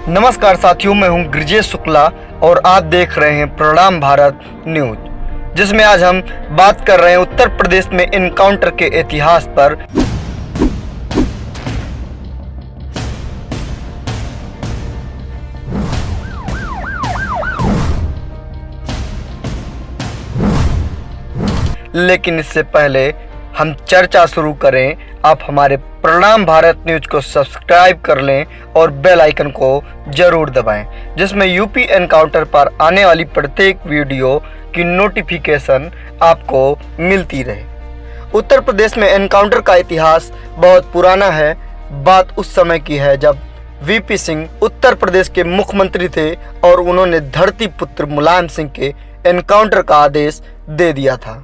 नमस्कार साथियों, मैं हूं ब्रिजेश शुक्ला और आप देख रहे हैं प्रणाम भारत न्यूज, जिसमें आज हम बात कर रहे हैं उत्तर प्रदेश में एनकाउंटर के इतिहास पर। लेकिन इससे पहले हम चर्चा शुरू करें, आप हमारे प्रणाम भारत न्यूज को सब्सक्राइब कर लें और बेल आइकन को जरूर दबाएं, जिसमें यूपी एनकाउंटर पर आने वाली प्रत्येक वीडियो की नोटिफिकेशन आपको मिलती रहे। उत्तर प्रदेश में एनकाउंटर का इतिहास बहुत पुराना है। बात उस समय की है जब वीपी सिंह उत्तर प्रदेश के मुख्यमंत्री थे और उन्होंने धरती पुत्र मुलायम सिंह के एनकाउंटर का आदेश दे दिया था।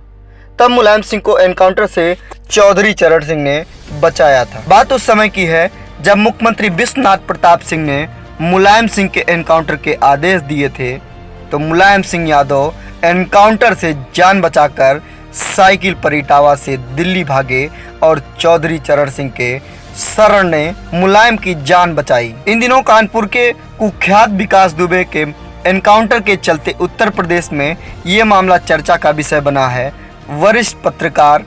तब मुलायम सिंह को एनकाउंटर से चौधरी चरण सिंह ने बचाया था। बात उस समय की है जब मुख्यमंत्री विश्वनाथ प्रताप सिंह ने मुलायम सिंह के एनकाउंटर के आदेश दिए थे, तो मुलायम सिंह यादव एनकाउंटर से जान बचाकर साइकिल पर इटावा से दिल्ली भागे और चौधरी चरण सिंह के शरण ने मुलायम की जान बचाई। इन दिनों कानपुर के कुख्यात विकास दुबे के एनकाउंटर के चलते उत्तर प्रदेश में ये मामला चर्चा का विषय बना है। वरिष्ठ पत्रकार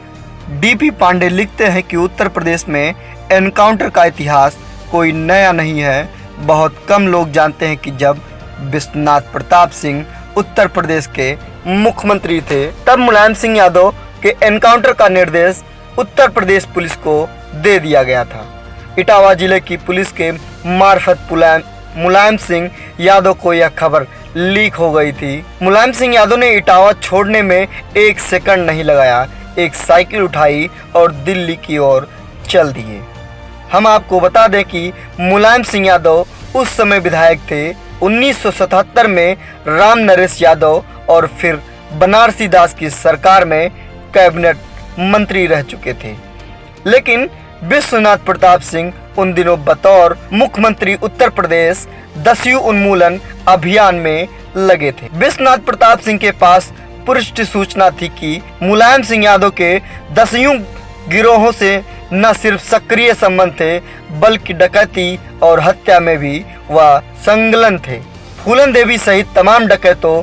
डीपी पांडे लिखते हैं कि उत्तर प्रदेश में एनकाउंटर का इतिहास कोई नया नहीं है। बहुत कम लोग जानते हैं कि जब विश्वनाथ प्रताप सिंह उत्तर प्रदेश के मुख्यमंत्री थे, तब मुलायम सिंह यादव के एनकाउंटर का निर्देश उत्तर प्रदेश पुलिस को दे दिया गया था। इटावा जिले की पुलिस के मार्फत मुलायम सिंह यादव को यह खबर लीक हो गई थी। मुलायम सिंह यादव ने इटावा छोड़ने में एक सेकंड नहीं लगाया, एक साइकिल उठाई और दिल्ली की ओर चल दिए। हम आपको बता दें कि मुलायम सिंह यादव उस समय विधायक थे। 1977 में राम नरेश यादव और फिर बनारसी दास की सरकार में कैबिनेट मंत्री रह चुके थे। लेकिन विश्वनाथ प्रताप सिंह उन दिनों बतौर मुख्यमंत्री उत्तर प्रदेश दस्यु उन्मूलन अभियान में लगे थे। विश्वनाथ प्रताप सिंह के पास पुष्ट सूचना थी कि मुलायम सिंह यादव के दस्यु गिरोहों से न सिर्फ सक्रिय संबंध थे, बल्कि डकैती और हत्या में भी वह संलग्न थे। फूलन देवी सहित तमाम डकैतों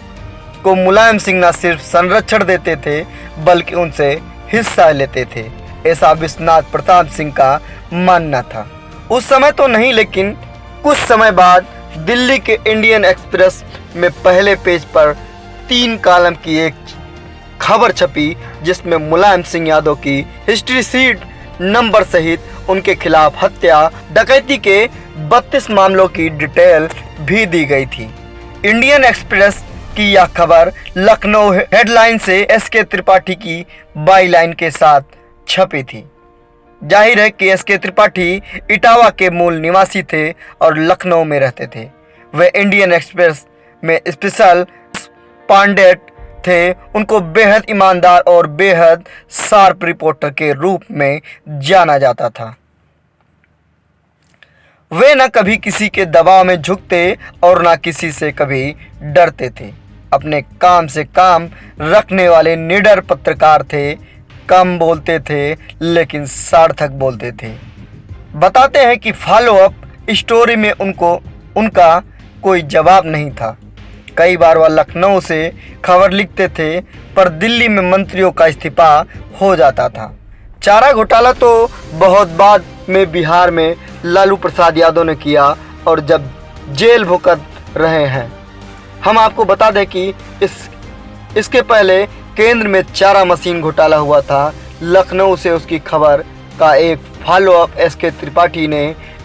को मुलायम सिंह न सिर्फ संरक्षण देते थे, बल्कि उनसे हिस्सा लेते थे। ऐसा विश्वनाथ प्रताप सिंह का मानना था। उस समय तो नहीं, लेकिन कुछ समय बाद दिल्ली के इंडियन एक्सप्रेस में पहले पेज पर 3 कॉलम की एक खबर छपी, जिसमें मुलायम सिंह यादव की हिस्ट्री शीट नंबर सहित उनके खिलाफ हत्या डकैती के 32 मामलों की डिटेल भी दी गई थी। इंडियन एक्सप्रेस की यह खबर लखनऊ हेडलाइन से एसके त्रिपाठी की बाईलाइन के साथ छपी थी। जाहिर है कि एसके त्रिपाठी इटावा के मूल निवासी थे और लखनऊ में रहते थे। वे इंडियन एक्सप्रेस में स्पेशल पांडेट थे। उनको बेहद ईमानदार और बेहद शार्प रिपोर्टर के रूप में जाना जाता था। वे न कभी किसी के दबाव में झुकते और न किसी से कभी डरते थे। अपने काम से काम रखने वाले निडर पत्रकार थे। कम बोलते थे लेकिन सार्थक बोलते थे। बताते हैं कि फॉलो अप स्टोरी में उनका कोई जवाब नहीं था। कई बार वह लखनऊ से खबर लिखते थे, पर दिल्ली में मंत्रियों का इस्तीफा हो जाता था। चारा घोटाला तो बहुत बाद में बिहार में लालू प्रसाद यादव ने किया और जब जेल भुगत रहे हैं। हम आपको बता दें कि इसके पहले केंद्र में चारा मशीन घोटाला हुआ था। लखनऊ से उसकी खबर का एक फॉलो अप एसके त्रिपाठी ने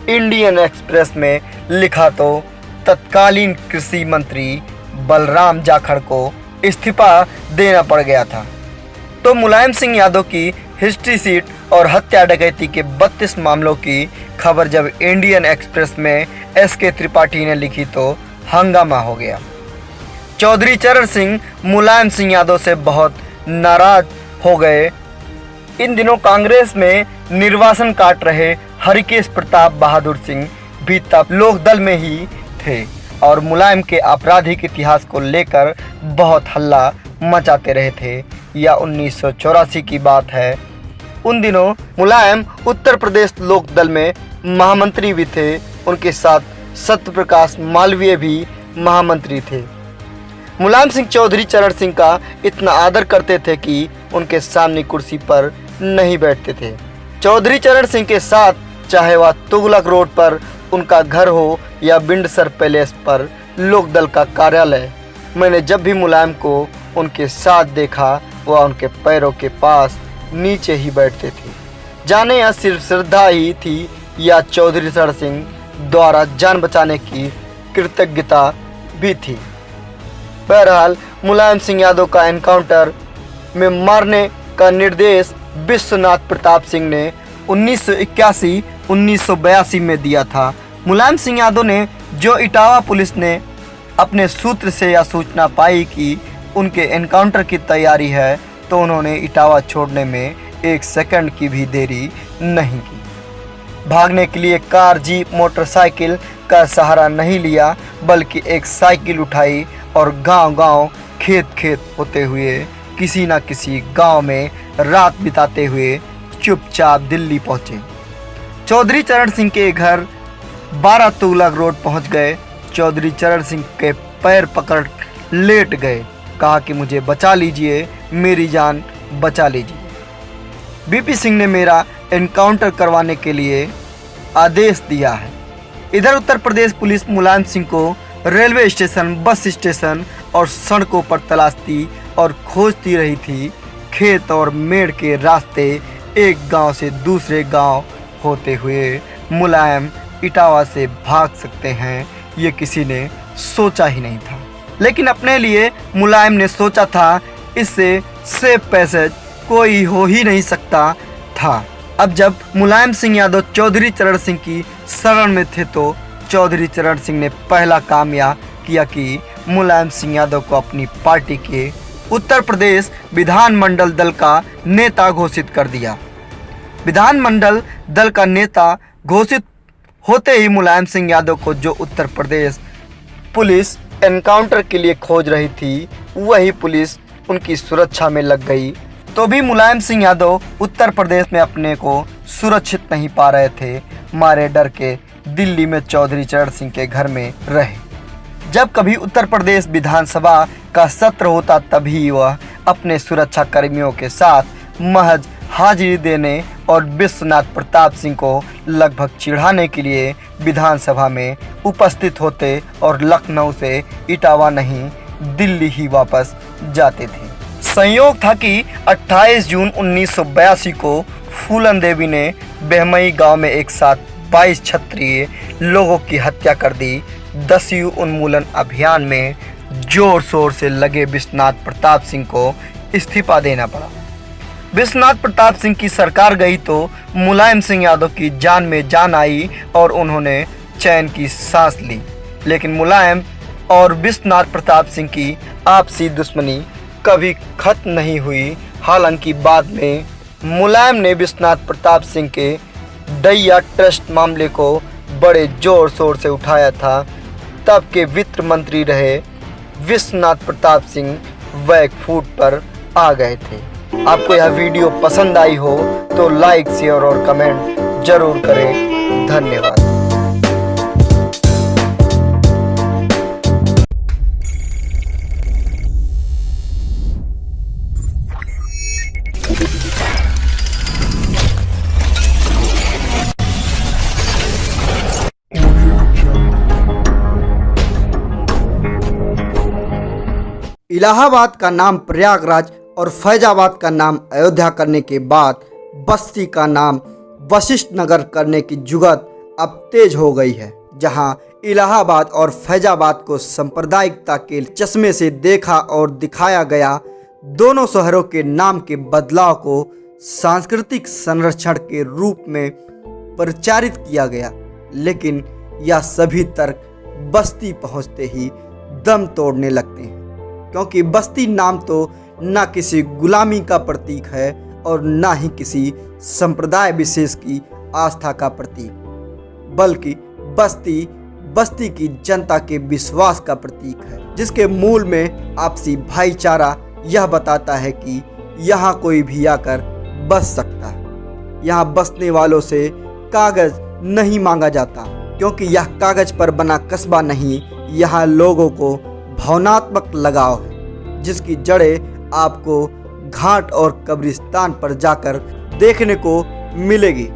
इंडियन एक्सप्रेस में लिखा तो तत्कालीन कृषि मंत्री बलराम जाखड़ को इस्तीफा देना पड़ गया था। तो मुलायम सिंह यादव की हिस्ट्री शीट और हत्या डकैती के 32 मामलों की खबर जब इंडियन एक्सप्रेस में एसके त्रिपाठी ने लिखी तो हंगामा हो गया। चौधरी चरण सिंह मुलायम सिंह यादव से बहुत नाराज हो गए। इन दिनों कांग्रेस में निर्वासन काट रहे हरिकेश प्रताप बहादुर सिंह भी तब लोक दल में ही थे और मुलायम के आपराधिक इतिहास को लेकर बहुत हल्ला मचाते रहे थे। यह 1984 की बात है। उन दिनों मुलायम उत्तर प्रदेश लोक दल में महामंत्री भी थे। उनके साथ सत्यप्रकाश मालवीय भी महामंत्री थे। मुलायम सिंह चौधरी चरण सिंह का इतना आदर करते थे कि उनके सामने कुर्सी पर नहीं बैठते थे। चौधरी चरण सिंह के साथ चाहे वह तुगलक रोड पर उनका घर हो या बिंडसर पैलेस पर लोकदल का कार्यालय, मैंने जब भी मुलायम को उनके साथ देखा वह उनके पैरों के पास नीचे ही बैठते थे। जाने यह सिर्फ श्रद्धा ही थी या चौधरी चरण सिंह द्वारा जान बचाने की कृतज्ञता भी थी। बहरहाल मुलायम सिंह यादव का एनकाउंटर में मारने का निर्देश विश्वनाथ प्रताप सिंह ने 1981-1982 में दिया था। मुलायम सिंह यादव ने जो इटावा पुलिस ने अपने सूत्र से यह सूचना पाई कि उनके एनकाउंटर की तैयारी है तो उन्होंने इटावा छोड़ने में 1 सेकंड की भी देरी नहीं की। भागने के लिए कार, जीप, मोटरसाइकिल का सहारा नहीं लिया, बल्कि एक साइकिल उठाई और गांव-गांव, खेत-खेत होते हुए किसी न किसी गांव में रात बिताते हुए चुपचाप दिल्ली पहुंचे। चौधरी चरण सिंह के घर 12 तुगलक रोड पहुंच गए। चौधरी चरण सिंह के पैर पकड़ लेट गए, कहा कि मुझे बचा लीजिए, मेरी जान बचा लीजिए। बीपी सिंह ने मेरा एनकाउंटर करवाने के लिए आदेश दिया है। इधर उत्तर प्रदेश पुलिस मुलायम सिंह को रेलवे स्टेशन, बस स्टेशन और सड़कों पर तलाशती और खोजती रही थी। खेत और मेड़ के रास्ते एक गांव से दूसरे गांव होते हुए मुलायम इटावा से भाग सकते हैं, ये किसी ने सोचा ही नहीं था। लेकिन अपने लिए मुलायम ने सोचा था इससे सेफ पैसेज कोई हो ही नहीं सकता था। अब जब मुलायम सिंह यादव चौधरी चरण सिंह की शरण में थे तो चौधरी चरण सिंह ने पहला काम यह किया कि मुलायम सिंह यादव को अपनी पार्टी के उत्तर प्रदेश विधानमंडल दल का नेता घोषित कर दिया। विधानमंडल दल का नेता घोषित होते ही मुलायम सिंह यादव को जो उत्तर प्रदेश पुलिस एनकाउंटर के लिए खोज रही थी वही पुलिस उनकी सुरक्षा में लग गई। तो भी मुलायम सिंह यादव उत्तर प्रदेश में अपने को सुरक्षित नहीं पा रहे थे। मारे डर के दिल्ली में चौधरी चरण सिंह के घर में रहे। जब कभी उत्तर प्रदेश विधानसभा का सत्र होता तभी वह अपने सुरक्षा कर्मियों के साथ महज हाजिरी देने और विश्वनाथ प्रताप सिंह को लगभग चिढ़ाने के लिए विधानसभा में उपस्थित होते और लखनऊ से इटावा नहीं दिल्ली ही वापस जाते थे। संयोग था कि 28 जून 1982 को फूलन देवी ने बेहमई गांव में एक साथ 22 क्षत्रिय लोगों की हत्या कर दी। 10वीं उन्मूलन अभियान में जोर शोर से लगे विश्वनाथ प्रताप सिंह को इस्तीफा देना पड़ा। विश्वनाथ प्रताप सिंह की सरकार गई तो मुलायम सिंह यादव की जान में जान आई और उन्होंने चैन की सांस ली। लेकिन मुलायम और विश्वनाथ प्रताप सिंह की आपसी दुश्मनी कभी खत्म नहीं हुई। हालांकि बाद में मुलायम ने विश्वनाथ प्रताप सिंह के दैया ट्रस्ट मामले को बड़े जोर शोर से उठाया था। तब के वित्त मंत्री रहे विश्वनाथ प्रताप सिंह बैकफुट पर आ गए थे। आपको यह वीडियो पसंद आई हो तो लाइक, शेयर और कमेंट जरूर करें। धन्यवाद। इलाहाबाद का नाम प्रयागराज और फैजाबाद का नाम अयोध्या करने के बाद बस्ती का नाम वशिष्ठ नगर करने की जुगत अब तेज हो गई है। जहां इलाहाबाद और फैजाबाद को सांप्रदायिकता के चश्मे से देखा और दिखाया गया, दोनों शहरों के नाम के बदलाव को सांस्कृतिक संरक्षण के रूप में प्रचारित किया गया। लेकिन यह सभी तर्क बस्ती पहुंचते ही दम तोड़ने लगते हैं, क्योंकि बस्ती नाम तो न किसी गुलामी का प्रतीक है और न ही किसी संप्रदाय विशेष की आस्था का प्रतीक, बल्कि बस्ती की जनता के विश्वास का प्रतीक है, जिसके मूल में आपसी भाईचारा यह बताता है कि यहाँ कोई भी आकर बस सकता है। यहाँ बसने वालों से कागज नहीं मांगा जाता, क्योंकि यह कागज पर बना कस्बा नहीं, यहाँ लोगों को भावनात्मक लगाव है जिसकी जड़ें आपको घाट और कब्रिस्तान पर जाकर देखने को मिलेगी,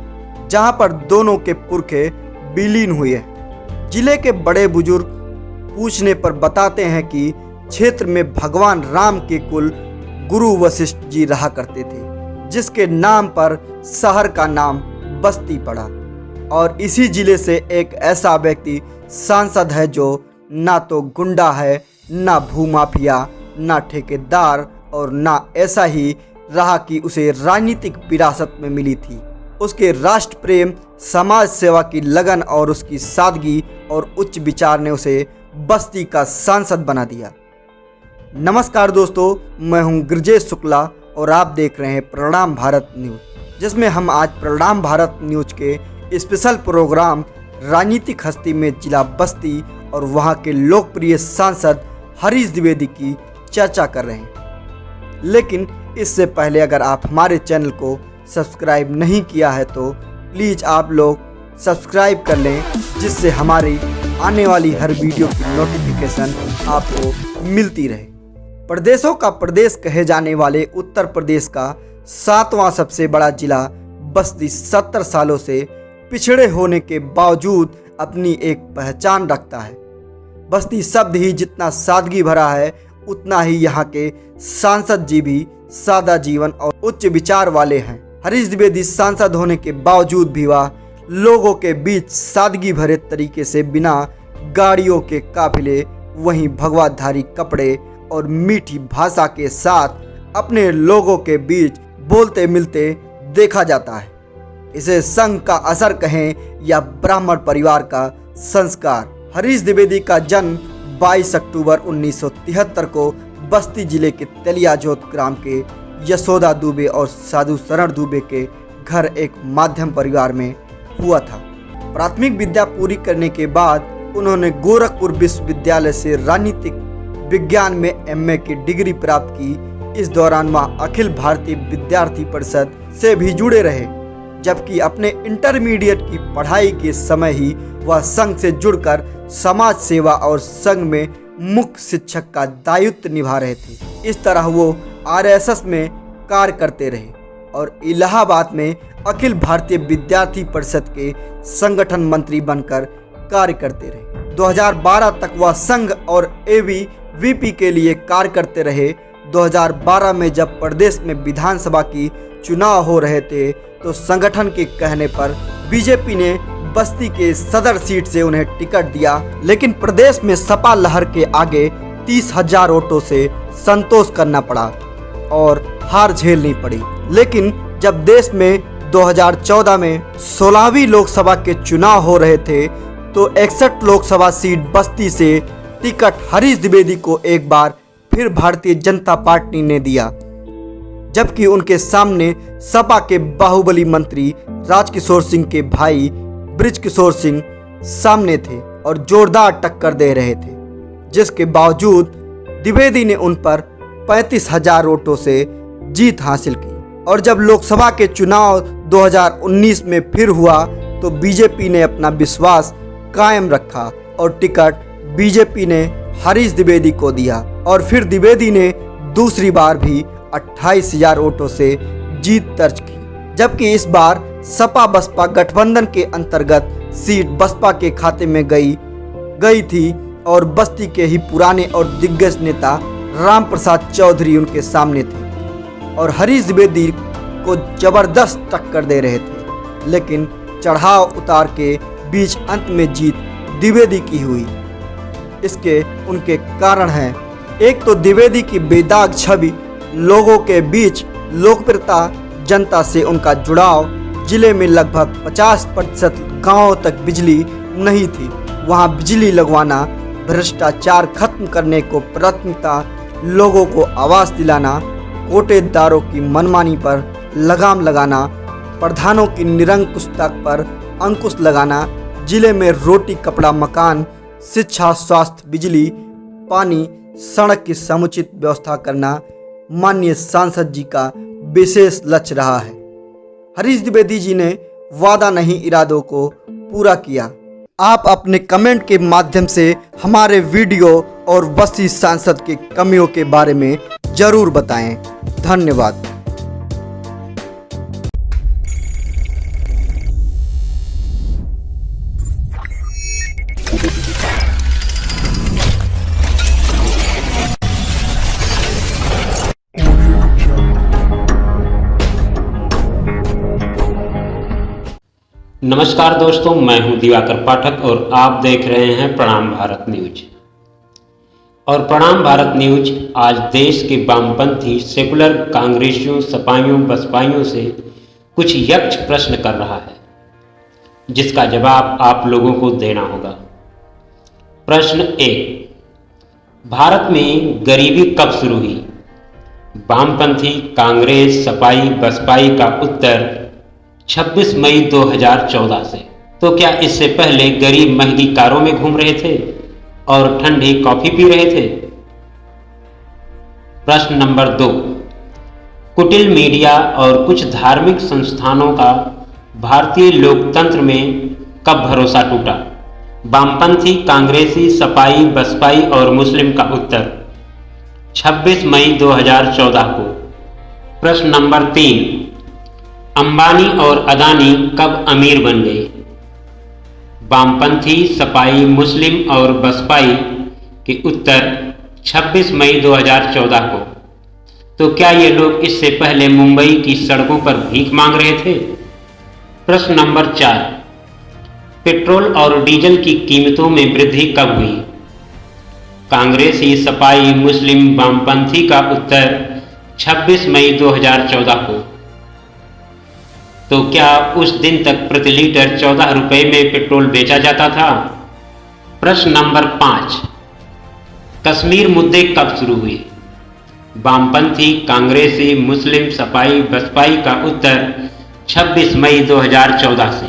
जहाँ पर दोनों के पुरखे विलीन हुए हैं। जिले के बड़े बुजुर्ग पूछने पर बताते हैं कि क्षेत्र में भगवान राम के कुल गुरु वशिष्ठ जी रहा करते थे, जिसके नाम पर शहर का नाम बस्ती पड़ा। और इसी जिले से एक ऐसा व्यक्ति सांसद है जो ना तो गुंडा है, ना भूमाफिया, ना ठेकेदार और ना ऐसा ही रहा कि उसे राजनीतिक विरासत में मिली थी। उसके राष्ट्र प्रेम, समाज सेवा की लगन और उसकी सादगी और उच्च विचार ने उसे बस्ती का सांसद बना दिया। नमस्कार दोस्तों, मैं हूं गिरिजेश शुक्ला और आप देख रहे हैं प्रणाम भारत न्यूज़, जिसमें हम आज प्रणाम भारत न्यूज़ के स्पेशल प्रोग्राम राजनीतिक हस्ती में जिला बस्ती और वहां के लोकप्रिय सांसद हरीश द्विवेदी की चर्चा कर रहे हैं। लेकिन इससे पहले अगर आप हमारे चैनल को सब्सक्राइब नहीं किया है तो प्लीज़ आप लोग सब्सक्राइब कर लें, जिससे हमारी आने वाली हर वीडियो की नोटिफिकेशन आपको मिलती रहे। प्रदेशों का प्रदेश कहे जाने वाले उत्तर प्रदेश का 7वां सबसे बड़ा जिला बस्ती 70 सालों से पिछड़े होने के बावजूद अपनी एक पहचान रखता है। बस्ती शब्द ही जितना सादगी भरा है, उतना ही यहाँ के सांसद जी भी सादा जीवन और उच्च विचार वाले हैं। हरीश द्विवेदी सांसद होने के बावजूद भी वह लोगों के बीच सादगी भरे तरीके से बिना गाड़ियों के काफिले, वहीं भगवाधारी कपड़े और मीठी भाषा के साथ अपने लोगों के बीच बोलते मिलते देखा जाता है। इसे संघ का असर कहें या ब्राह्मण परिवार का संस्कार। हरीश द्विवेदी का जन्म 22 अक्टूबर 1973 को बस्ती जिले के तेलियाजोत ग्राम के यशोदा दुबे और साधु शरण दुबे के घर एक माध्यम परिवार में हुआ था। प्राथमिक विद्या पूरी करने के बाद उन्होंने गोरखपुर विश्वविद्यालय से राजनीतिक विज्ञान में एमए की डिग्री प्राप्त की। इस दौरान वह अखिल भारतीय विद्यार्थी परिषद से भी जुड़े रहे, जबकि अपने इंटरमीडिएट की पढ़ाई के समय ही वह संघ से जुड़कर समाज सेवा और संघ में मुख्य शिक्षक का दायित्व निभा रहे थे। इस तरह वो आरएसएस में कार्य करते रहे और इलाहाबाद में अखिल भारतीय विद्यार्थी परिषद के संगठन मंत्री बनकर कार्य करते रहे। 2012 तक वह संघ और एबीवीपी के लिए कार्य करते रहे। 2012 में जब प्रदेश में विधानसभा की चुनाव हो रहे थे तो संगठन के कहने पर बीजेपी ने बस्ती के सदर सीट से उन्हें टिकट दिया, लेकिन प्रदेश में सपा लहर के आगे 30,000 वोटों से संतोष करना पड़ा और हार झेलनी पड़ी। लेकिन जब देश में 2014 में 16वीं लोकसभा के चुनाव हो रहे थे तो 61 लोकसभा सीट बस्ती से टिकट हरीश द्विवेदी को एक बार फिर भारतीय जनता पार्टी ने दिया, जबकि उनके सामने सपा के बाहुबली मंत्री राजकिशोर सिंह के भाई बृजकिशोर सिंह सामने थे और जोरदार टक्कर दे रहे थे, जिसके बावजूद द्विवेदी ने उन पर 35,000 वोटों से जीत हासिल की। और जब लोकसभा के चुनाव 2019 में फिर हुआ तो बीजेपी ने अपना विश्वास कायम रखा और टिकट बीजेपी ने हरीश द्विवेदी को दिया और फिर द्विवेदी ने दूसरी बार भी 28,000 वोटों से जीत दर्ज की, जबकि इस बार सपा बसपा गठबंधन के अंतर्गत सीट बसपा के खाते में गई थी और बस्ती के ही पुराने और दिग्गज नेता राम प्रसाद चौधरी उनके सामने थे और हरीश द्विवेदी को जबरदस्त टक्कर दे रहे थे। लेकिन चढ़ाव उतार के बीच अंत में जीत द्विवेदी की हुई। इसके उनके कारण हैं, एक तो द्विवेदी की बेदाग छवि, लोगों के बीच लोकप्रियता, जनता से उनका जुड़ाव। जिले में लगभग 50% गांवों तक बिजली नहीं थी, वहां बिजली लगवाना, भ्रष्टाचार खत्म करने को प्राथमिकता, लोगों को आवास दिलाना, कोटेदारों की मनमानी पर लगाम लगाना, प्रधानों की निरंकुशता पर अंकुश लगाना, जिले में रोटी कपड़ा मकान, शिक्षा, स्वास्थ्य, बिजली, पानी, सड़क की समुचित व्यवस्था करना माननीय सांसद जी का विशेष लक्ष्य रहा है। हरीश द्विवेदी जी ने वादा नहीं इरादों को पूरा किया। आप अपने कमेंट के माध्यम से हमारे वीडियो और बस्ती सांसद की कमियों के बारे में जरूर बताएं। धन्यवाद। नमस्कार दोस्तों, मैं हूं दिवाकर पाठक और आप देख रहे हैं प्रणाम भारत न्यूज। और प्रणाम भारत न्यूज आज देश के वामपंथी सेकुलर कांग्रेसियों, सपाइयों, बसपाइयों से कुछ यक्ष प्रश्न कर रहा है, जिसका जवाब आप लोगों को देना होगा। प्रश्न 1, भारत में गरीबी कब शुरू हुई? वामपंथी कांग्रेस, सपाई, बसपाई का उत्तर 26 मई 2014 से। तो क्या इससे पहले गरीब महंगी कारों में घूम रहे थे और ठंडी कॉफी पी रहे थे? प्रश्न नंबर 2, कुटिल मीडिया और कुछ धार्मिक संस्थानों का भारतीय लोकतंत्र में कब भरोसा टूटा? वामपंथी, कांग्रेसी, सपाई, बसपाई और मुस्लिम का उत्तर 26 मई 2014 को। प्रश्न नंबर 3, अंबानी और अदानी कब अमीर बन गए? वामपंथी, सपाई, मुस्लिम और बसपाई के उत्तर 26 मई 2014 को। तो क्या ये लोग इससे पहले मुंबई की सड़कों पर भीख मांग रहे थे? प्रश्न नंबर 4, पेट्रोल और डीजल की कीमतों में वृद्धि कब हुई? कांग्रेसी, सपाई, मुस्लिम, वामपंथी का उत्तर 26 मई 2014 को। तो क्या उस दिन तक प्रति लीटर 14 रुपए में पेट्रोल बेचा जाता था? प्रश्न नंबर 5, कश्मीर मुद्दे कब शुरू हुए? वामपंथी, कांग्रेसी, मुस्लिम, सपाई, बसपाई का उत्तर 26 मई 2014 से।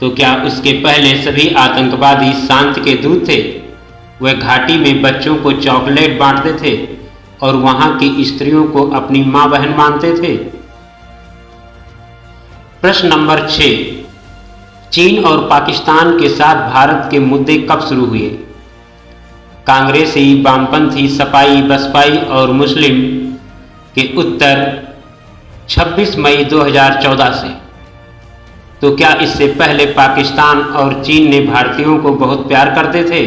तो क्या उसके पहले सभी आतंकवादी शांति के दूत थे? वह घाटी में बच्चों को चॉकलेट बांटते थे और वहां की स्त्रियों को अपनी मां बहन मानते थे। प्रश्न नंबर 6, चीन और पाकिस्तान के साथ भारत के मुद्दे कब शुरू हुए? कांग्रेसी, वामपंथी, सपाई, बसपाई और मुस्लिम के उत्तर 26 मई 2014 से। तो क्या इससे पहले पाकिस्तान और चीन ने भारतीयों को बहुत प्यार करते थे?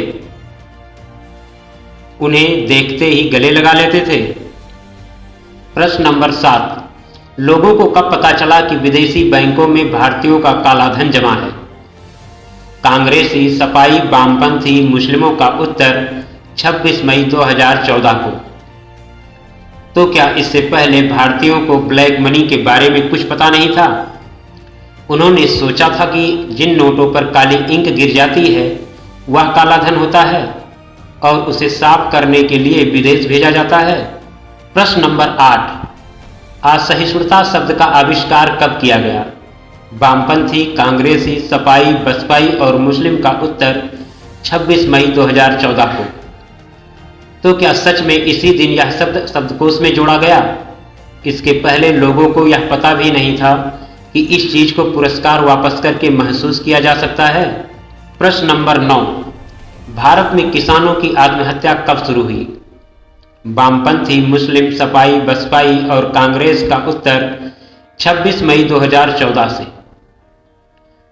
उन्हें देखते ही गले लगा लेते थे? प्रश्न नंबर 7, लोगों को कब पता चला कि विदेशी बैंकों में भारतीयों का कालाधन जमा है? कांग्रेसी, सपाई, वामपंथी, मुस्लिमों का उत्तर 26 मई 2014 को। तो क्या इससे पहले भारतीयों को ब्लैक मनी के बारे में कुछ पता नहीं था? उन्होंने सोचा था कि जिन नोटों पर काली इंक गिर जाती है वह कालाधन होता है और उसे साफ करने के लिए विदेश भेजा जाता है। प्रश्न नंबर 8, असहिष्णुता शब्द का आविष्कार कब किया गया? वामपंथी, कांग्रेसी, सपाई, बसपाई और मुस्लिम का उत्तर 26 मई 2014 को। तो क्या सच में इसी दिन यह शब्द शब्दकोश में जोड़ा गया? इसके पहले लोगों को यह पता भी नहीं था कि इस चीज को पुरस्कार वापस करके महसूस किया जा सकता है। प्रश्न नंबर 9, भारत में किसानों की आत्महत्या कब शुरू हुई? वामपंथी, मुस्लिम, सपाई, बसपाई और कांग्रेस का उत्तर 26 मई 2014 से।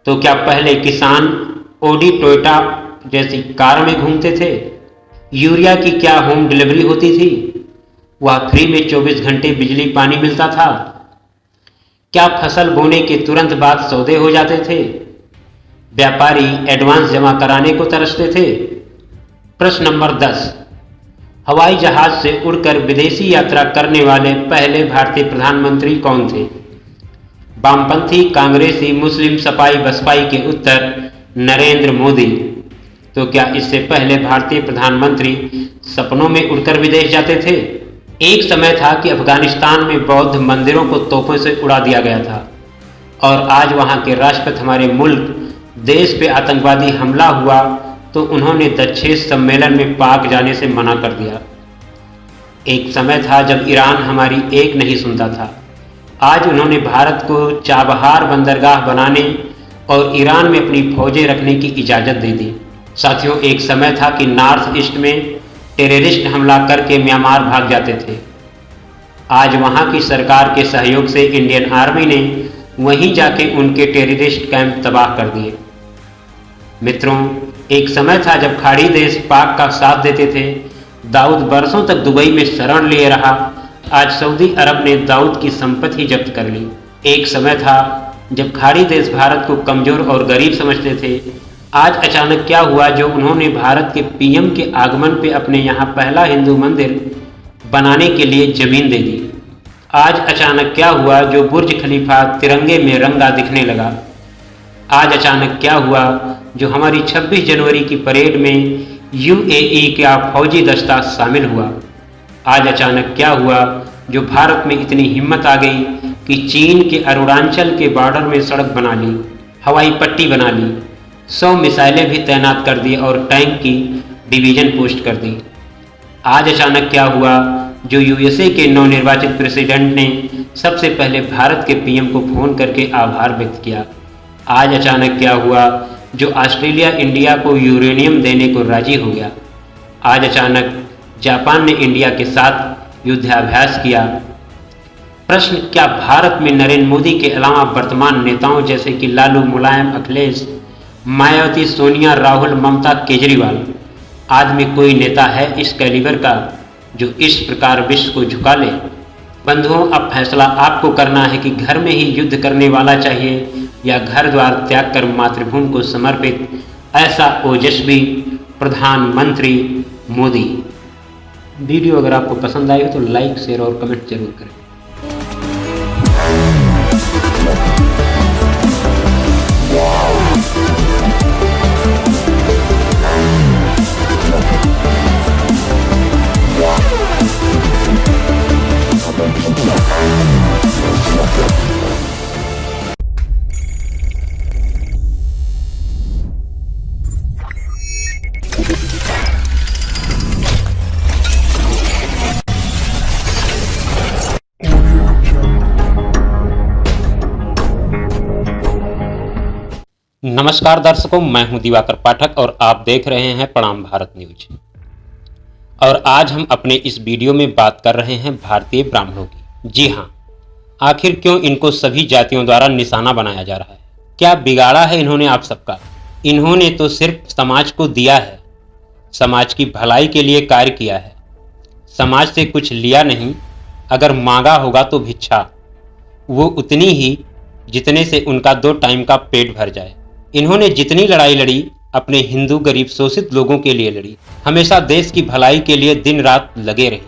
तो क्या पहले किसान ओडी, टोयोटा जैसी कार में घूमते थे? यूरिया की क्या होम डिलीवरी होती थी? वह फ्री में 24 घंटे बिजली पानी मिलता था? क्या फसल बोने के तुरंत बाद सौदे हो जाते थे? व्यापारी एडवांस जमा कराने को तरसते थे? प्रश्न नंबर 10, हवाई जहाज से उड़कर विदेशी यात्रा करने वाले पहले भारतीय प्रधानमंत्री कौन थे? वामपंथी, कांग्रेसी, मुस्लिम, सपाई, बसपाई के उत्तर नरेंद्र मोदी। तो क्या इससे पहले भारतीय प्रधानमंत्री सपनों में उड़कर विदेश जाते थे? एक समय था कि अफगानिस्तान में बौद्ध मंदिरों को तोपों से उड़ा दिया गया था और आज वहां के राष्ट्रपति हमारे मुल्क देश पे आतंकवादी हमला हुआ तो उन्होंने दक्षेस सम्मेलन में पाक जाने से मना कर दिया। एक समय था जब ईरान हमारी एक नहीं सुनता था। आज उन्होंने भारत को चाबहार बंदरगाह बनाने और ईरान में अपनी फौजें रखने की इजाज़त दे दी। साथियों, एक समय था कि नॉर्थ ईस्ट में टेररिस्ट हमला करके म्यांमार भाग जाते थे। आज वहाँ की सरकार के सहयोग से इंडियन आर्मी ने वहीं जाके उनके टेररिस्ट कैंप तबाह कर दिए। मित्रों, एक समय था जब खाड़ी देश पाक का साथ देते थे। दाऊद बरसों तक दुबई में शरण लिए रहा। आज सऊदी अरब ने दाऊद की संपत्ति जब्त कर ली। एक समय था जब खाड़ी देश भारत को कमज़ोर और गरीब समझते थे। आज अचानक क्या हुआ जो उन्होंने भारत के पीएम के आगमन पे अपने यहाँ पहला हिंदू मंदिर बनाने के लिए ज़मीन दे दी। आज अचानक क्या हुआ जो बुर्ज खलीफा तिरंगे में रंगा दिखने लगा। आज अचानक क्या हुआ जो हमारी 26 जनवरी की परेड में यूएई का फौजी दस्ता शामिल हुआ। आज अचानक क्या हुआ जो भारत में इतनी हिम्मत आ गई कि चीन के अरुणाचल के बॉर्डर में सड़क बना ली, हवाई पट्टी बना ली, 100 मिसाइलें भी तैनात कर दी और टैंक की डिवीज़न पोस्ट कर दी। आज अचानक क्या हुआ जो यूएसए के नवनिर्वाचित प्रेसिडेंट ने सबसे पहले भारत के पीएम को फ़ोन करके आभार व्यक्त किया। आज अचानक क्या हुआ जो ऑस्ट्रेलिया इंडिया को यूरेनियम देने को राजी हो गया। आज अचानक जापान ने इंडिया के साथ युद्धाभ्यास किया। प्रश्न, क्या भारत में नरेंद्र मोदी के अलावा वर्तमान नेताओं जैसे कि लालू, मुलायम, अखिलेश, मायावती, सोनिया, राहुल, ममता, केजरीवाल आदि में कोई नेता है इस कैलिबर का जो इस प्रकार विश्व को झुका ले? बंधुओं, अब फैसला आपको करना है कि घर में ही युद्ध करने वाला चाहिए या घर द्वार त्याग कर मातृभूमि को समर्पित ऐसा ओजस्वी प्रधानमंत्री मोदी। वीडियो अगर आपको पसंद आई हो तो लाइक, शेयर और कमेंट जरूर करें। नमस्कार दर्शकों, मैं हूं दिवाकर पाठक और आप देख रहे हैं प्रणाम भारत न्यूज। और आज हम अपने इस वीडियो में बात कर रहे हैं भारतीय ब्राह्मणों की। जी हां, आखिर क्यों इनको सभी जातियों द्वारा निशाना बनाया जा रहा है? क्या बिगाड़ा है इन्होंने आप सबका? इन्होंने तो सिर्फ समाज को दिया है, समाज की भलाई के लिए कार्य किया है, समाज से कुछ लिया नहीं। अगर मांगा होगा तो भिक्षा, वो उतनी ही जितने से उनका 2 टाइम का पेट भर जाए। इन्होंने जितनी लड़ाई लड़ी अपने हिंदू गरीब शोषित लोगों के लिए लड़ी, हमेशा देश की भलाई के लिए दिन रात लगे रहे,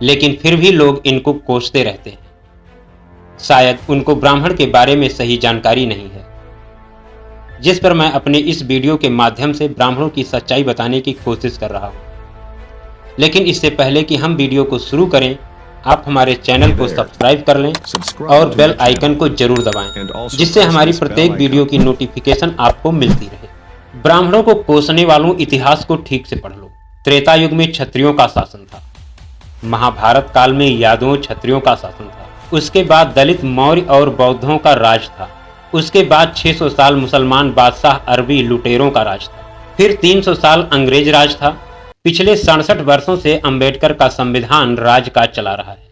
लेकिन फिर भी लोग इनको कोसते रहते हैं। शायद उनको ब्राह्मण के बारे में सही जानकारी नहीं है, जिस पर मैं अपने इस वीडियो के माध्यम से ब्राह्मणों की सच्चाई बताने की कोशिश कर रहा हूं। लेकिन इससे पहले कि हम वीडियो को शुरू करें, आप हमारे चैनल को सब्सक्राइब कर लें और बेल आइकन को जरूर दबाएं, जिससे हमारी प्रत्येक वीडियो की नोटिफिकेशन आपको मिलती रहे। ब्राह्मणों को कोसने वालों, इतिहास को ठीक से पढ़ लो। त्रेता युग में क्षत्रियों का शासन था, महाभारत काल में यादवों क्षत्रियों का शासन था, उसके बाद दलित, मौर्य और बौद्धों का राज था, उसके बाद 600 साल मुसलमान बादशाह अरबी लुटेरों का राज था, फिर 300 साल अंग्रेज राज था। पिछले 67 वर्षों से अंबेडकर का संविधान राज का चला रहा है,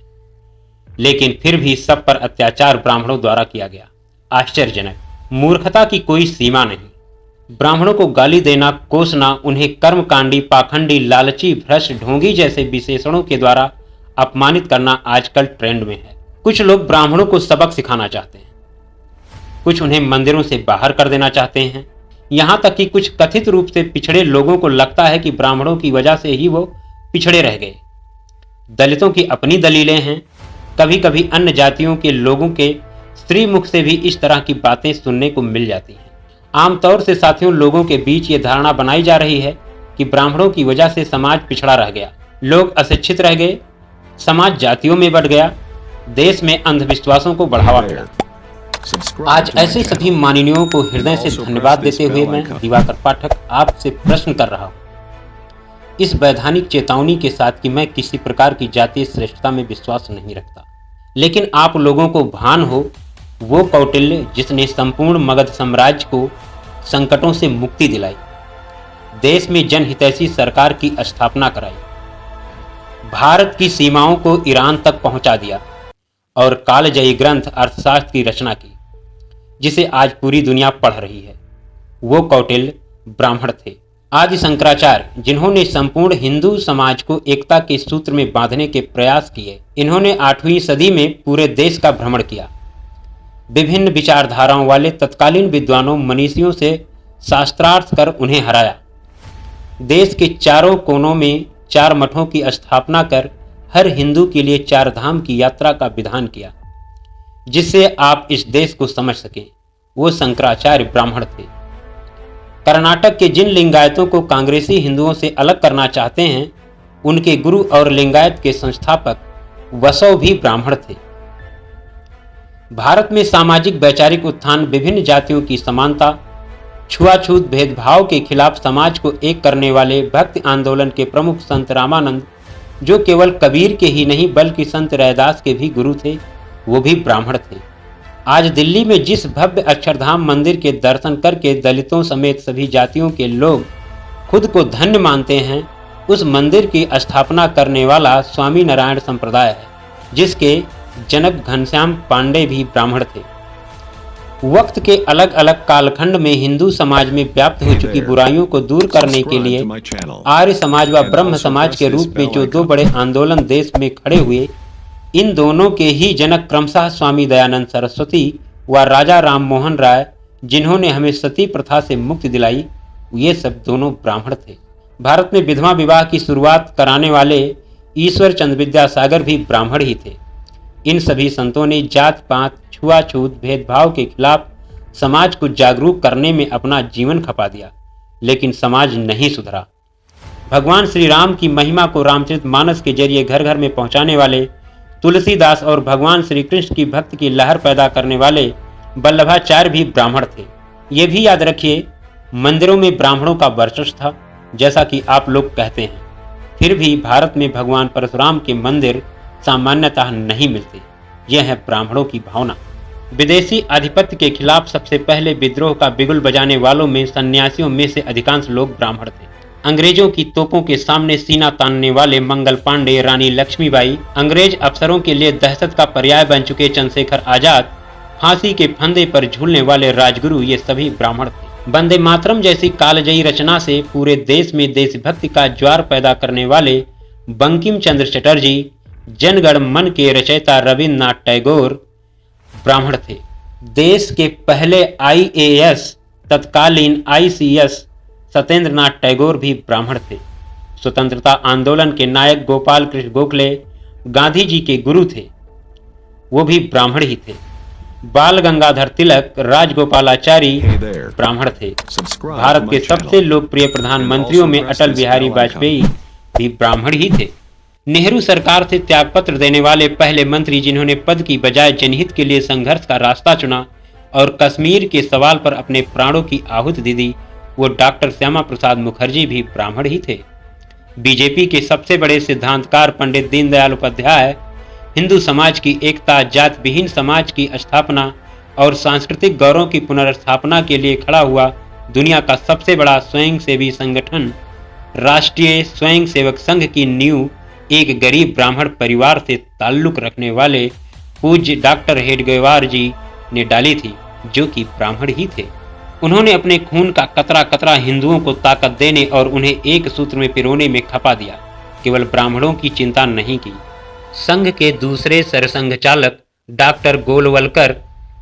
लेकिन फिर भी सब पर अत्याचार ब्राह्मणों द्वारा किया गया। आश्चर्यजनक, मूर्खता की कोई सीमा नहीं। ब्राह्मणों को गाली देना, कोसना, उन्हें कर्मकांडी, पाखंडी, लालची, भ्रष्ट, ढोंगी जैसे विशेषणों के द्वारा अपमानित करना आजकल ट्रेंड में है। कुछ लोग ब्राह्मणों को सबक सिखाना चाहते हैं, कुछ उन्हें मंदिरों से बाहर कर देना चाहते हैं। यहाँ तक कि कुछ कथित रूप से पिछड़े लोगों को लगता है कि ब्राह्मणों की वजह से ही वो पिछड़े रह गए। दलितों की अपनी दलीलें हैं। कभी कभी अन्य जातियों के लोगों के स्त्री मुख से भी इस तरह की बातें सुनने को मिल जाती हैं। आमतौर से साथियों, लोगों के बीच ये धारणा बनाई जा रही है कि ब्राह्मणों की वजह से समाज पिछड़ा रह गया, लोग अशिक्षित रह गए, समाज जातियों में बढ़ गया, देश में अंधविश्वासों को बढ़ावा मिला। आज ऐसे सभी माननीयों को हृदय से धन्यवाद देते हुए मैं दिवाकर पाठक आपसे प्रश्न कर रहा हूं, इस वैधानिक चेतावनी के साथ कि मैं किसी प्रकार की जातीय श्रेष्ठता में विश्वास नहीं रखता, लेकिन आप लोगों को भान हो वो कौटिल्य जिसने संपूर्ण मगध साम्राज्य को संकटों से मुक्ति दिलाई, देश में जनहितैषी सरकार की स्थापना कराई, भारत की सीमाओं को ईरान तक पहुंचा दिया और कालजयी ग्रंथ अर्थशास्त्र की रचना की, जिसे आज पूरी दुनिया पढ़ रही है। वो कौटिल्य ब्राह्मण थे। आदि शंकराचार्य जिन्होंने संपूर्ण हिंदू समाज को एकता के सूत्र में बांधने के प्रयास किए, इन्होंने 8वीं सदी में पूरे देश का भ्रमण किया, विभिन्न विचारधाराओं वाले तत्कालीन विद्वानों मनीषियों से शास्त्रार्थ कर उन्हें हराया, देश के चारों कोनों में 4 मठों की स्थापना कर हर हिंदू के लिए 4 धाम की यात्रा का विधान किया, जिससे आप इस देश को समझ सकें। वो शंकराचार्य ब्राह्मण थे। कर्नाटक के जिन लिंगायतों को कांग्रेसी हिंदुओं से अलग करना चाहते हैं, उनके गुरु और लिंगायत के संस्थापक वसव भी ब्राह्मण थे। भारत में सामाजिक वैचारिक उत्थान, विभिन्न जातियों की समानता, छुआछूत भेदभाव के खिलाफ समाज को एक करने वाले भक्ति आंदोलन के प्रमुख संत रामानंद, जो केवल कबीर के ही नहीं बल्कि संत रैदास के भी गुरु थे, वो भी ब्राह्मण थे। आज दिल्ली में जिस भव्य अक्षरधाम मंदिर के दर्शन करके दलितों समेत सभी जातियों के लोग खुद को धन्य मानते हैं, उस मंदिर की स्थापना करने वाला स्वामी नारायण संप्रदाय है, जिसके जनक घनश्याम पांडे भी ब्राह्मण थे। वक्त के अलग अलग कालखंड में हिंदू समाज में व्याप्त हो चुकी बुराइयों को दूर करने के लिए आर्य समाज व ब्रह्म समाज के रूप में जो 2 बड़े आंदोलन देश में खड़े हुए, इन दोनों के ही जनक क्रमशः स्वामी दयानंद सरस्वती व राजा राम मोहन राय, जिन्होंने हमें सती प्रथा से मुक्ति दिलाई, ये सब दोनों ब्राह्मण थे। भारत में विधवा विवाह की शुरुआत कराने वाले ईश्वर चंद्र विद्यासागर भी ब्राह्मण ही थे। इन सभी संतों ने जात पात, छुआछूत भेदभाव के खिलाफ समाज को जागरूक करने में अपना जीवन खपा दिया, लेकिन समाज नहीं सुधरा। भगवान श्री राम की महिमा को रामचरितमानस के जरिए घर घर में पहुंचाने वाले तुलसीदास और भगवान श्री कृष्ण की भक्ति की लहर पैदा करने वाले वल्लभाचार्य भी ब्राह्मण थे। ये भी याद रखिए, मंदिरों में ब्राह्मणों का वर्चस्व था, जैसा कि आप लोग कहते हैं। फिर भी भारत में भगवान परशुराम के मंदिर सामान्यतः नहीं मिलते। यह है ब्राह्मणों की भावना। विदेशी आधिपत्य के खिलाफ सबसे पहले विद्रोह का बिगुल बजाने वालों में सन्यासियों में से अधिकांश लोग ब्राह्मण थे। अंग्रेजों की तोपों के सामने सीना तानने वाले मंगल पांडे, रानी लक्ष्मीबाई, अंग्रेज अफसरों के लिए दहशत का पर्याय बन चुके चंद्रशेखर आजाद, फांसी के फंदे पर झूलने वाले राजगुरु, ये सभी ब्राह्मण थे। वंदे मातरम जैसी कालजयी रचना से पूरे देश में देशभक्ति का ज्वार पैदा करने वाले बंकिम चंद्र चटर्जी, जनगण मन के रचयिता रविन्द्रनाथ टैगोर ब्राह्मण थे। देश के पहले IAS, तत्कालीन ICS सत्येंद्रनाथ टैगोर भी ब्राह्मण थे। स्वतंत्रता आंदोलन के नायक गोपाल कृष्ण गोखले गांधी जी के गुरु थे, वो भी ब्राह्मण ही थे। बाल गंगाधर तिलक, राजगोपालाचारी ब्राह्मण थे। भारत के सबसे लोकप्रिय प्रधानमंत्रियों में अटल बिहारी वाजपेयी भी ब्राह्मण ही थे। नेहरू सरकार से त्यागपत्र देने वाले पहले मंत्री जिन्होंने पद की बजाय जनहित के लिए संघर्ष का रास्ता चुना और कश्मीर के सवाल पर अपने प्राणों की आहुति दे दी, वो डॉक्टर श्यामा प्रसाद मुखर्जी भी ब्राह्मण ही थे। बीजेपी के सबसे बड़े सिद्धांतकार पंडित दीनदयाल उपाध्याय हिंदू समाज की एकता, जात विहीन समाज की स्थापना और सांस्कृतिक गौरव की पुनर्स्थापना के लिए खड़ा हुआ दुनिया का सबसे बड़ा स्वयंसेवी संगठन राष्ट्रीय स्वयंसेवक संघ की नींव एक गरीब ब्राह्मण परिवार से ताल्लुक रखने वाले पूज्य डॉक्टर हेडगेवार जी ने डाली थी, जो कि ब्राह्मण ही थे। उन्होंने अपने खून का कतरा कतरा हिंदुओं को ताकत देने और उन्हें एक सूत्र में पिरोने में खपा दिया, केवल ब्राह्मणों की चिंता नहीं की। संघ के दूसरे सरसंघ चालक डॉक्टर गोलवलकर,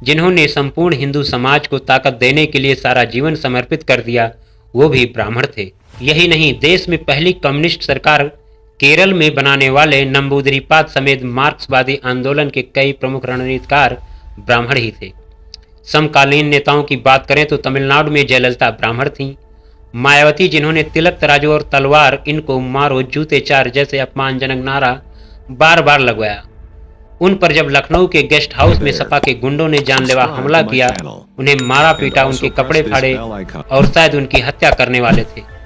जिन्होंने संपूर्ण हिंदू समाज को ताकत देने के लिए सारा जीवन समर्पित कर दिया, वो भी ब्राह्मण थे। यही नहीं, देश में पहली कम्युनिस्ट सरकार केरल में बनाने वाले नंबूदिरीपाद समेत मार्क्सवादी आंदोलन के कई प्रमुख रणनीतिकार ब्राह्मण ही थे। समकालीन नेताओं की बात करें तो तमिलनाडु में जयललिता ब्राह्मण थीं। मायावती, जिन्होंने तिलक तराजू और तलवार, इनको मारो जूते चार जैसे अपमानजनक नारा बार बार लगवाया, उन पर जब लखनऊ के गेस्ट हाउस में सपा के गुंडों ने जानलेवा हमला किया, उन्हें मारा पीटा, उनके कपड़े फाड़े और शायद उनकी हत्या करने वाले थे।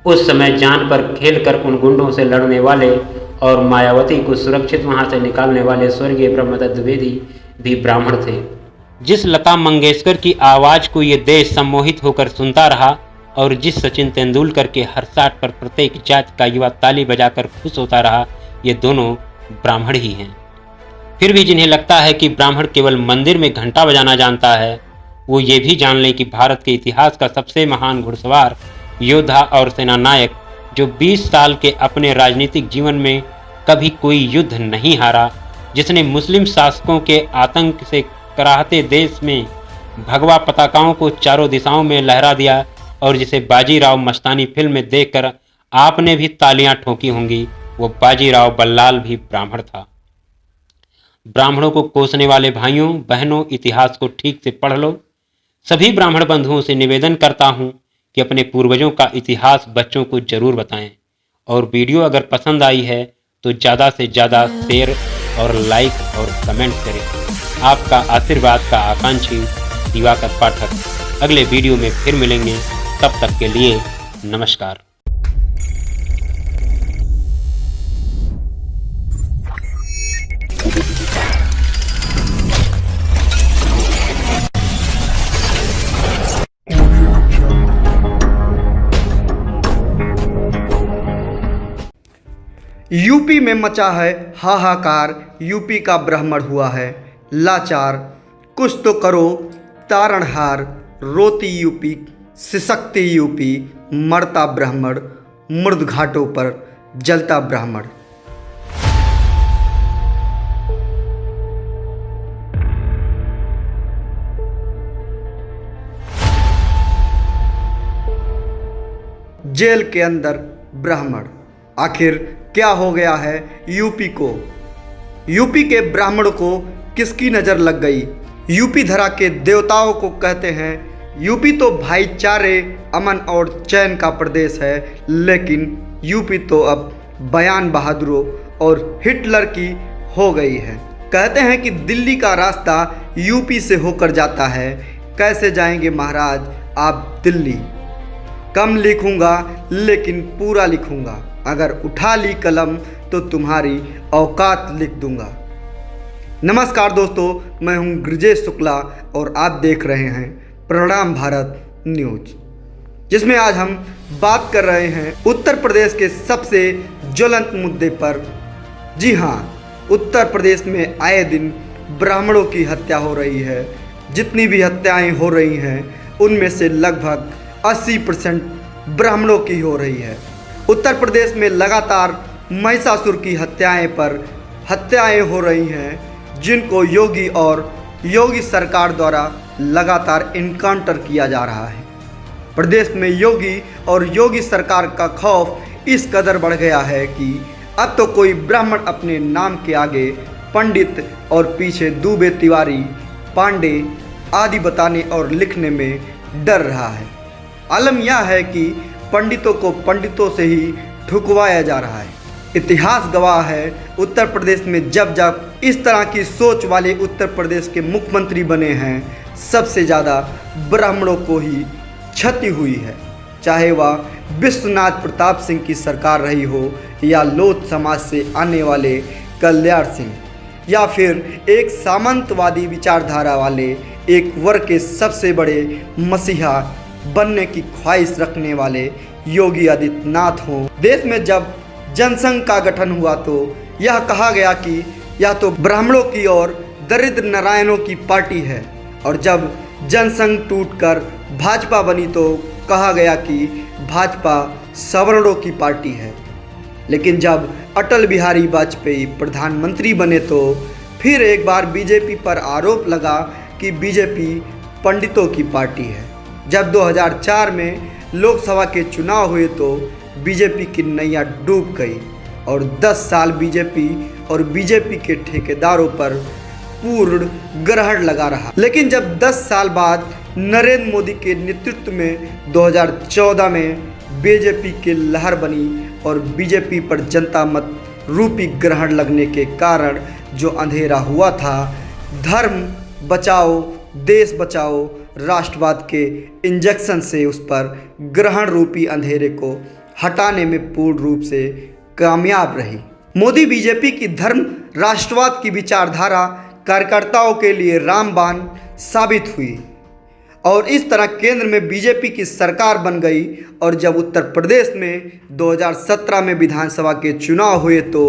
उस समय जान पर खेलकर उन गुंडों से लड़ने वाले और मायावती को सुरक्षित वहां से निकालने वाले स्वर्गीय ब्रह्मदत्त द्विवेदी भी ब्राह्मण थे। जिस लता मंगेशकर की आवाज़ को ये देश सम्मोहित होकर सुनता रहा और जिस सचिन तेंदुलकर के हर साट पर प्रत्येक जात का युवा ताली बजाकर खुश होता रहा, ये दोनों ब्राह्मण ही हैं। फिर भी जिन्हें लगता है कि ब्राह्मण केवल मंदिर में घंटा बजाना जानता है, वो ये भी जान लें कि भारत के इतिहास का सबसे महान घुड़सवार, योद्धा और सेनानायक, जो 20 साल के अपने राजनीतिक जीवन में कभी कोई युद्ध नहीं हारा, जिसने मुस्लिम शासकों के आतंक से कराहते देश में भगवा पताकाओं को चारों दिशाओं में लहरा दिया और जिसे बाजीराव मस्तानी फिल्म में देखकर आपने भी तालियां ठोकी होंगी, वो बाजीराव बल्लाल भी ब्राह्मण था। ब्राह्मणों को कोसने वाले भाइयों बहनों, इतिहास को ठीक से पढ़ लो। सभी ब्राह्मण बंधुओं से निवेदन करता हूं कि अपने पूर्वजों का इतिहास बच्चों को जरूर बताएं और वीडियो अगर पसंद आई है तो ज़्यादा से ज़्यादा शेयर और लाइक और कमेंट करें। आपका आशीर्वाद का आकांक्षी दिवाकर पाठक। अगले वीडियो में फिर मिलेंगे, तब तक के लिए नमस्कार। यूपी में मचा है हाहाकार, यूपी का ब्राह्मण हुआ है लाचार। कुछ तो करो तारणहार, रोती यूपी सिसकती यूपी, मरता ब्राह्मण मुर्द घाटों पर जलता ब्राह्मण। जेल के अंदर ब्राह्मण, आखिर क्या हो गया है यूपी को? यूपी के ब्राह्मणों को किसकी नज़र लग गई? यूपी धरा के देवताओं को कहते हैं। यूपी तो भाईचारे, अमन और चैन का प्रदेश है, लेकिन यूपी तो अब बयान बहादुरों और हिटलर की हो गई है। कहते हैं कि दिल्ली का रास्ता यूपी से होकर जाता है। कैसे जाएंगे महाराज आप दिल्ली? कम लिखूंगा लेकिन पूरा लिखूंगा, अगर उठा ली कलम तो तुम्हारी औकात लिख दूंगा। नमस्कार दोस्तों, मैं हूं ब्रजेश शुक्ला और आप देख रहे हैं प्रणाम भारत न्यूज, जिसमें आज हम बात कर रहे हैं उत्तर प्रदेश के सबसे ज्वलंत मुद्दे पर। जी हाँ, उत्तर प्रदेश में आए दिन ब्राह्मणों की हत्या हो रही है। जितनी भी हत्याएं हो रही हैं उनमें से लगभग 80% ब्राह्मणों की हो रही है। उत्तर प्रदेश में लगातार महिषासुर की हत्याएं पर हत्याएं हो रही हैं, जिनको योगी और योगी सरकार द्वारा लगातार इनकाउंटर किया जा रहा है। प्रदेश में योगी और योगी सरकार का खौफ इस कदर बढ़ गया है कि अब तो कोई ब्राह्मण अपने नाम के आगे पंडित और पीछे दूबे, तिवारी, पांडे आदि बताने और लिखने में डर रहा है। आलम यह है कि पंडितों को पंडितों से ही ठुकवाया जा रहा है। इतिहास गवाह है, उत्तर प्रदेश में जब जब इस तरह की सोच वाले उत्तर प्रदेश के मुख्यमंत्री बने हैं, सबसे ज़्यादा ब्राह्मणों को ही क्षति हुई है। चाहे वह विश्वनाथ प्रताप सिंह की सरकार रही हो या लोध समाज से आने वाले कल्याण सिंह, या फिर एक सामंतवादी विचारधारा वाले एक वर्ग के सबसे बड़े मसीहा बनने की ख्वाहिश रखने वाले योगी आदित्यनाथ हों। देश में जब जनसंघ का गठन हुआ तो यह कहा गया कि यह तो ब्राह्मणों की और दरिद्र नारायणों की पार्टी है, और जब जनसंघ टूटकर भाजपा बनी तो कहा गया कि भाजपा सवर्णों की पार्टी है। लेकिन जब अटल बिहारी वाजपेयी प्रधानमंत्री बने तो फिर एक बार बीजेपी पर आरोप लगा कि बीजेपी पंडितों की पार्टी है। जब 2004 में लोकसभा के चुनाव हुए तो बीजेपी की नैया डूब गई और 10 साल बीजेपी और बीजेपी के ठेकेदारों पर पूर्ण ग्रहण लगा रहा। लेकिन जब 10 साल बाद नरेंद्र मोदी के नेतृत्व में 2014 में बीजेपी की लहर बनी और बीजेपी पर जनता मत रूपी ग्रहण लगने के कारण जो अंधेरा हुआ था, धर्म बचाओ देश बचाओ राष्ट्रवाद के इंजेक्शन से उस पर ग्रहण रूपी अंधेरे को हटाने में पूर्ण रूप से कामयाब रही। मोदी बीजेपी की धर्म राष्ट्रवाद की विचारधारा कार्यकर्ताओं के लिए रामबाण साबित हुई और इस तरह केंद्र में बीजेपी की सरकार बन गई। और जब उत्तर प्रदेश में 2017 में विधानसभा के चुनाव हुए तो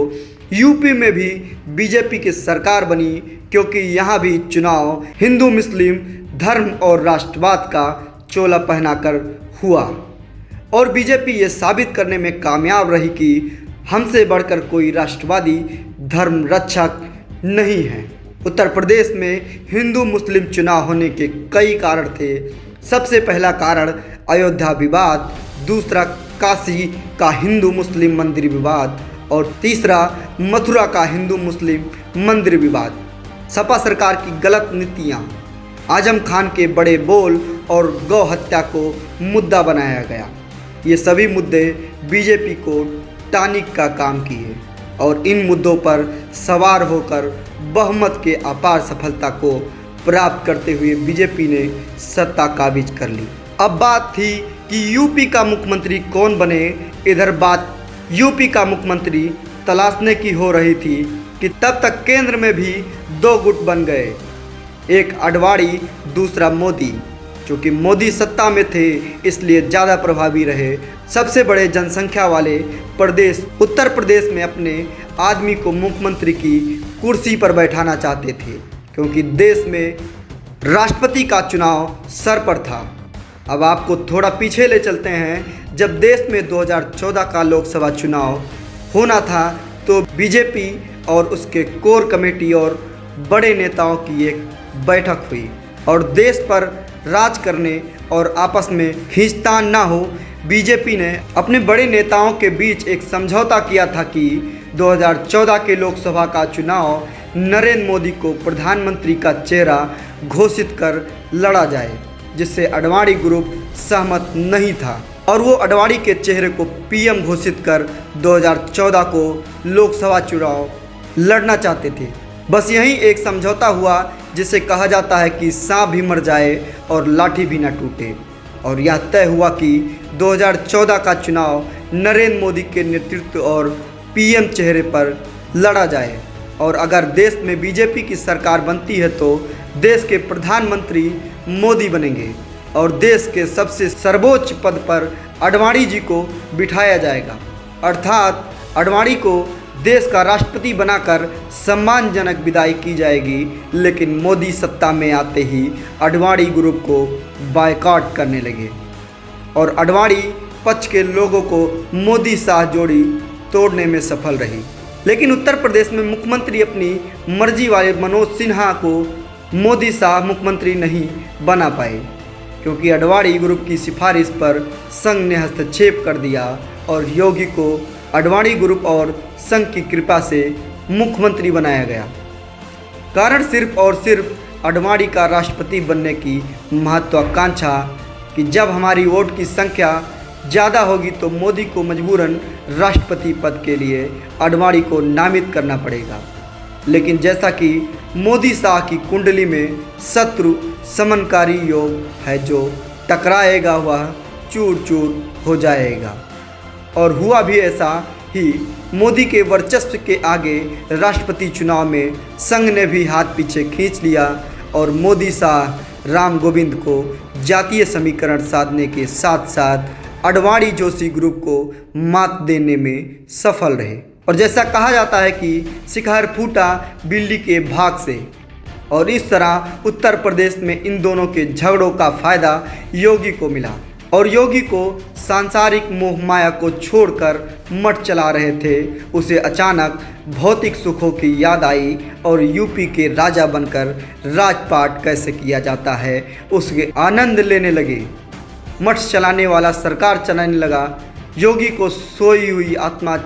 यूपी में भी बीजेपी की सरकार बनी, क्योंकि यहाँ भी चुनाव हिंदू मुस्लिम धर्म और राष्ट्रवाद का चोला पहनाकर हुआ और बीजेपी ये साबित करने में कामयाब रही कि हमसे बढ़कर कोई राष्ट्रवादी धर्म रक्षक नहीं है। उत्तर प्रदेश में हिंदू मुस्लिम चुनाव होने के कई कारण थे। सबसे पहला कारण अयोध्या विवाद, दूसरा काशी का हिंदू मुस्लिम मंदिर विवाद और तीसरा मथुरा का हिंदू मुस्लिम मंदिर विवाद। सपा सरकार की गलत नीतियाँ, आजम खान के बड़े बोल और गौ हत्या को मुद्दा बनाया गया। ये सभी मुद्दे बीजेपी को टानिक का काम किए और इन मुद्दों पर सवार होकर बहुमत के अपार सफलता को प्राप्त करते हुए बीजेपी ने सत्ता काबिज कर ली। अब बात थी कि यूपी का मुख्यमंत्री कौन बने। इधर बात यूपी का मुख्यमंत्री तलाशने की हो रही थी कि तब तक केंद्र में भी दो गुट बन गए, एक आडवाणी दूसरा मोदी। चूँकि मोदी सत्ता में थे इसलिए ज़्यादा प्रभावी रहे। सबसे बड़े जनसंख्या वाले प्रदेश उत्तर प्रदेश में अपने आदमी को मुख्यमंत्री की कुर्सी पर बैठाना चाहते थे, क्योंकि देश में राष्ट्रपति का चुनाव सर पर था। अब आपको थोड़ा पीछे ले चलते हैं। जब देश में 2014 का लोकसभा चुनाव होना था तो बीजेपी और उसके कोर कमेटी और बड़े नेताओं की एक बैठक हुई और देश पर राज करने और आपस में खींचतान ना हो, बीजेपी ने अपने बड़े नेताओं के बीच एक समझौता किया था कि 2014 के लोकसभा का चुनाव नरेंद्र मोदी को प्रधानमंत्री का चेहरा घोषित कर लड़ा जाए, जिससे आडवाणी ग्रुप सहमत नहीं था और वो आडवाणी के चेहरे को पीएम घोषित कर 2014 को लोकसभा चुनाव लड़ना चाहते थे। बस यही एक समझौता हुआ जिसे कहा जाता है कि सांप भी मर जाए और लाठी भी न टूटे। और यह तय हुआ कि 2014 का चुनाव नरेंद्र मोदी के नेतृत्व और पीएम चेहरे पर लड़ा जाए और अगर देश में बीजेपी की सरकार बनती है तो देश के प्रधानमंत्री मोदी बनेंगे और देश के सबसे सर्वोच्च पद पर आडवाणी जी को बिठाया जाएगा, अर्थात आडवाणी को देश का राष्ट्रपति बनाकर सम्मानजनक विदाई की जाएगी। लेकिन मोदी सत्ता में आते ही आडवाणी ग्रुप को बायकॉट करने लगे और आडवाणी पक्ष के लोगों को मोदी शाह जोड़ी तोड़ने में सफल रही। लेकिन उत्तर प्रदेश में मुख्यमंत्री अपनी मर्जी वाले मनोज सिन्हा को मोदी शाह मुख्यमंत्री नहीं बना पाए, क्योंकि आडवाणी ग्रुप की सिफारिश पर संघ ने हस्तक्षेप कर दिया और योगी को आडवाणी ग्रुप और संघ की कृपा से मुख्यमंत्री बनाया गया। कारण सिर्फ और सिर्फ आडवाणी का राष्ट्रपति बनने की महत्वाकांक्षा कि जब हमारी वोट की संख्या ज़्यादा होगी तो मोदी को मजबूरन राष्ट्रपति पद के लिए आडवाणी को नामित करना पड़ेगा। लेकिन जैसा कि मोदी शाह की कुंडली में शत्रु समनकारी योग है, जो टकराएगा वह चूर चूर हो जाएगा। और हुआ भी ऐसा ही। मोदी के वर्चस्व के आगे राष्ट्रपति चुनाव में संघ ने भी हाथ पीछे खींच लिया और मोदी शाह राम गोविंद को जातीय समीकरण साधने के साथ साथ आडवाणी जोशी ग्रुप को मात देने में सफल रहे। और जैसा कहा जाता है कि शिखर फूटा बिल्ली के भाग से, और इस तरह उत्तर प्रदेश में इन दोनों के झगड़ों का फायदा योगी को मिला और योगी को सांसारिक मोह माया को छोड़कर मठ चला रहे थे, उसे अचानक भौतिक सुखों की याद आई और यूपी के राजा बनकर राजपाट कैसे किया जाता है उसके आनंद लेने लगे। मठ चलाने वाला सरकार चलाने लगा। योगी को सोई हुई आत्मा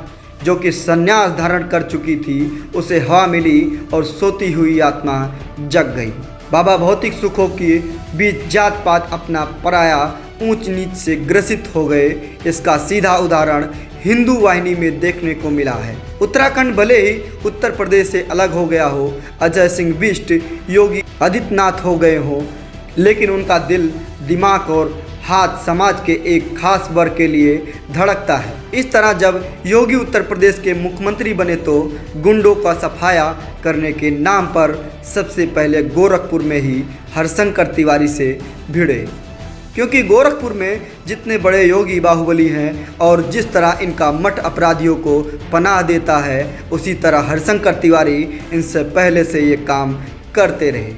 जो कि संन्यास धारण कर चुकी थी उसे हवा मिली और सोती हुई आत्मा जग गई। बाबा भौतिक सुखों के बीच जात पात अपना पराया ऊंच नीच से ग्रसित हो गए। इसका सीधा उदाहरण हिंदू वाहिनी में देखने को मिला है। उत्तराखंड भले ही उत्तर प्रदेश से अलग हो गया हो, अजय सिंह बिष्ट योगी आदित्यनाथ हो गए हों, लेकिन उनका दिल दिमाग और हाथ समाज के एक खास वर्ग के लिए धड़कता है। इस तरह जब योगी उत्तर प्रदेश के मुख्यमंत्री बने तो गुंडों का सफाया करने के नाम पर सबसे पहले गोरखपुर में ही हरशंकर तिवारी से भिड़े, क्योंकि गोरखपुर में जितने बड़े योगी बाहुबली हैं और जिस तरह इनका मठ अपराधियों को पनाह देता है, उसी तरह हरशंकर तिवारी इनसे पहले से ये काम करते रहे।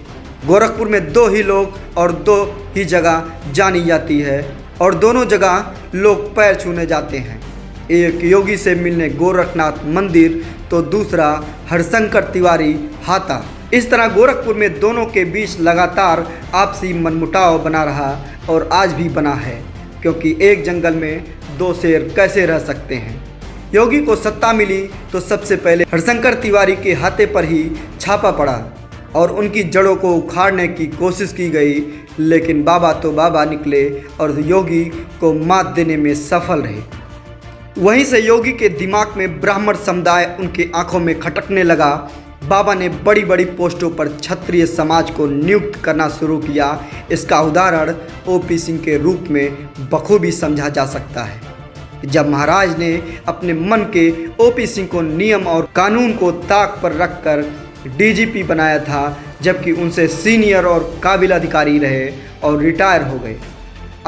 गोरखपुर में दो ही लोग और दो ही जगह जानी जाती है और दोनों जगह लोग पैर छूने जाते हैं, एक योगी से मिलने गोरखनाथ मंदिर तो दूसरा हरशंकर तिवारी हाता। इस तरह गोरखपुर में दोनों के बीच लगातार आपसी मनमुटाव बना रहा और आज भी बना है, क्योंकि एक जंगल में दो शेर कैसे रह सकते हैं। योगी को सत्ता मिली तो सबसे पहले हरशंकर तिवारी के हाथे पर ही छापा पड़ा और उनकी जड़ों को उखाड़ने की कोशिश की गई, लेकिन बाबा तो बाबा निकले और योगी को मात देने में सफल रहे। वहीं से योगी के दिमाग में ब्राह्मण समुदाय उनके आंखों में खटकने लगा। बाबा ने बड़ी बड़ी पोस्टों पर क्षत्रिय समाज को नियुक्त करना शुरू किया। इसका उदाहरण ओपी सिंह के रूप में बखूबी समझा जा सकता है। जब महाराज ने अपने मन के ओपी सिंह को नियम और कानून को ताक पर रखकर डीजीपी बनाया था, जबकि उनसे सीनियर और काबिल अधिकारी रहे और रिटायर हो गए।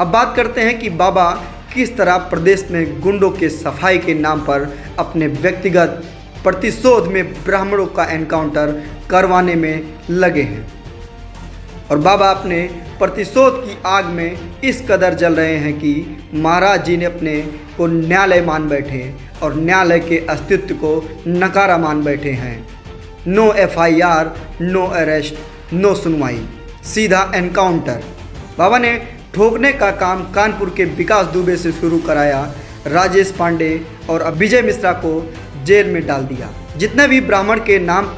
अब बात करते हैं कि बाबा किस तरह प्रदेश में गुंडों के सफाई के नाम पर अपने व्यक्तिगत प्रतिशोध में ब्राह्मणों का एनकाउंटर करवाने में लगे हैं। और बाबा अपने प्रतिशोध की आग में इस कदर जल रहे हैं कि महाराज जी ने अपने को न्यायालय मान बैठे और न्यायालय के अस्तित्व को नकारा मान बैठे हैं। No FIR, no arrest, no सुनवाई, सीधा एनकाउंटर। बाबा ने ठोकने का काम कानपुर के विकास दुबे से शुरू कराया, राजेश पांडे और विजय मिश्रा को जेल में डाल दिया। जितने भी ब्राह्मण के नाम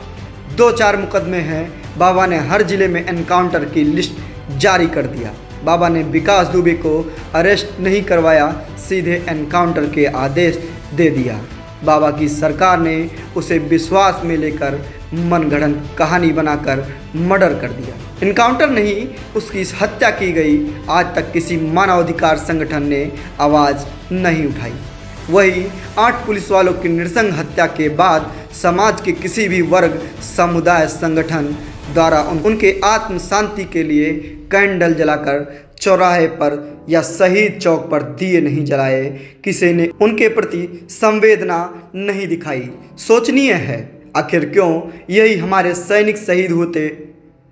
2-4 मुकदमे हैं, बाबा ने हर जिले में एनकाउंटर की लिस्ट जारी कर दिया। बाबा ने विकास दुबे को अरेस्ट नहीं करवाया, सीधे एनकाउंटर के आदेश दे दिया। बाबा की सरकार ने उसे विश्वास में लेकर मनगढ़ंत कहानी बनाकर मर्डर कर दिया। इनकाउंटर नहीं, उसकी हत्या की गई। आज तक किसी मानवाधिकार संगठन ने आवाज़ नहीं उठाई। वही 8 पुलिस वालों की नृशंस हत्या के बाद समाज के किसी भी वर्ग, समुदाय, संगठन द्वारा उनके आत्म शांति के लिए कैंडल जलाकर चौराहे पर या शहीद चौक पर दिए नहीं जलाए। किसी ने उनके प्रति संवेदना नहीं दिखाई। सोचनीय है, आखिर क्यों यही हमारे सैनिक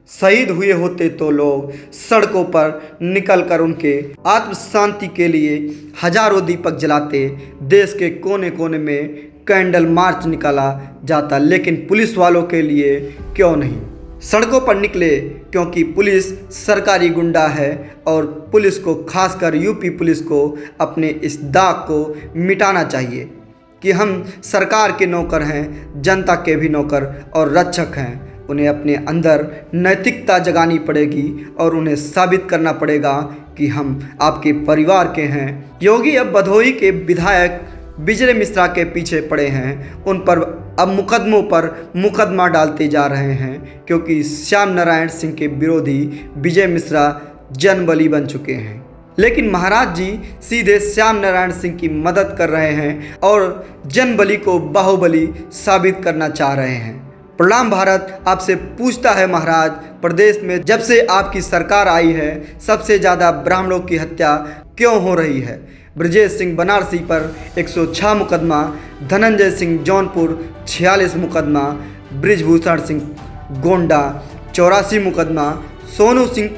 शहीद हुए होते तो लोग सड़कों पर निकलकर उनके आत्म शांति के लिए हजारों दीपक जलाते, देश के कोने कोने में कैंडल मार्च निकाला जाता, लेकिन पुलिस वालों के लिए क्यों नहीं सड़कों पर निकले? क्योंकि पुलिस सरकारी गुंडा है और पुलिस को, खासकर यूपी पुलिस को, अपने इस दाग को मिटाना चाहिए कि हम सरकार के नौकर हैं, जनता के भी नौकर और रक्षक हैं। उन्हें अपने अंदर नैतिकता जगानी पड़ेगी और उन्हें साबित करना पड़ेगा कि हम आपके परिवार के हैं। योगी अब भदोही के विधायक विजय मिश्रा के पीछे पड़े हैं। उन पर अब मुकदमों पर मुकदमा डालते जा रहे हैं, क्योंकि श्याम नारायण सिंह के विरोधी विजय मिश्रा जनबली बन चुके हैं। लेकिन महाराज जी सीधे श्याम नारायण सिंह की मदद कर रहे हैं और जनबली को बाहुबली साबित करना चाह रहे हैं। प्रणाम भारत आपसे पूछता है महाराज, प्रदेश में जब से आपकी सरकार आई है सबसे ज़्यादा ब्राह्मणों की हत्या क्यों हो रही है? ब्रजेश सिंह बनारसी पर 106 मुकदमा, धनंजय सिंह जौनपुर 46 मुकदमा, ब्रिजभूषण सिंह गोंडा 84 मुकदमा, सोनू सिंह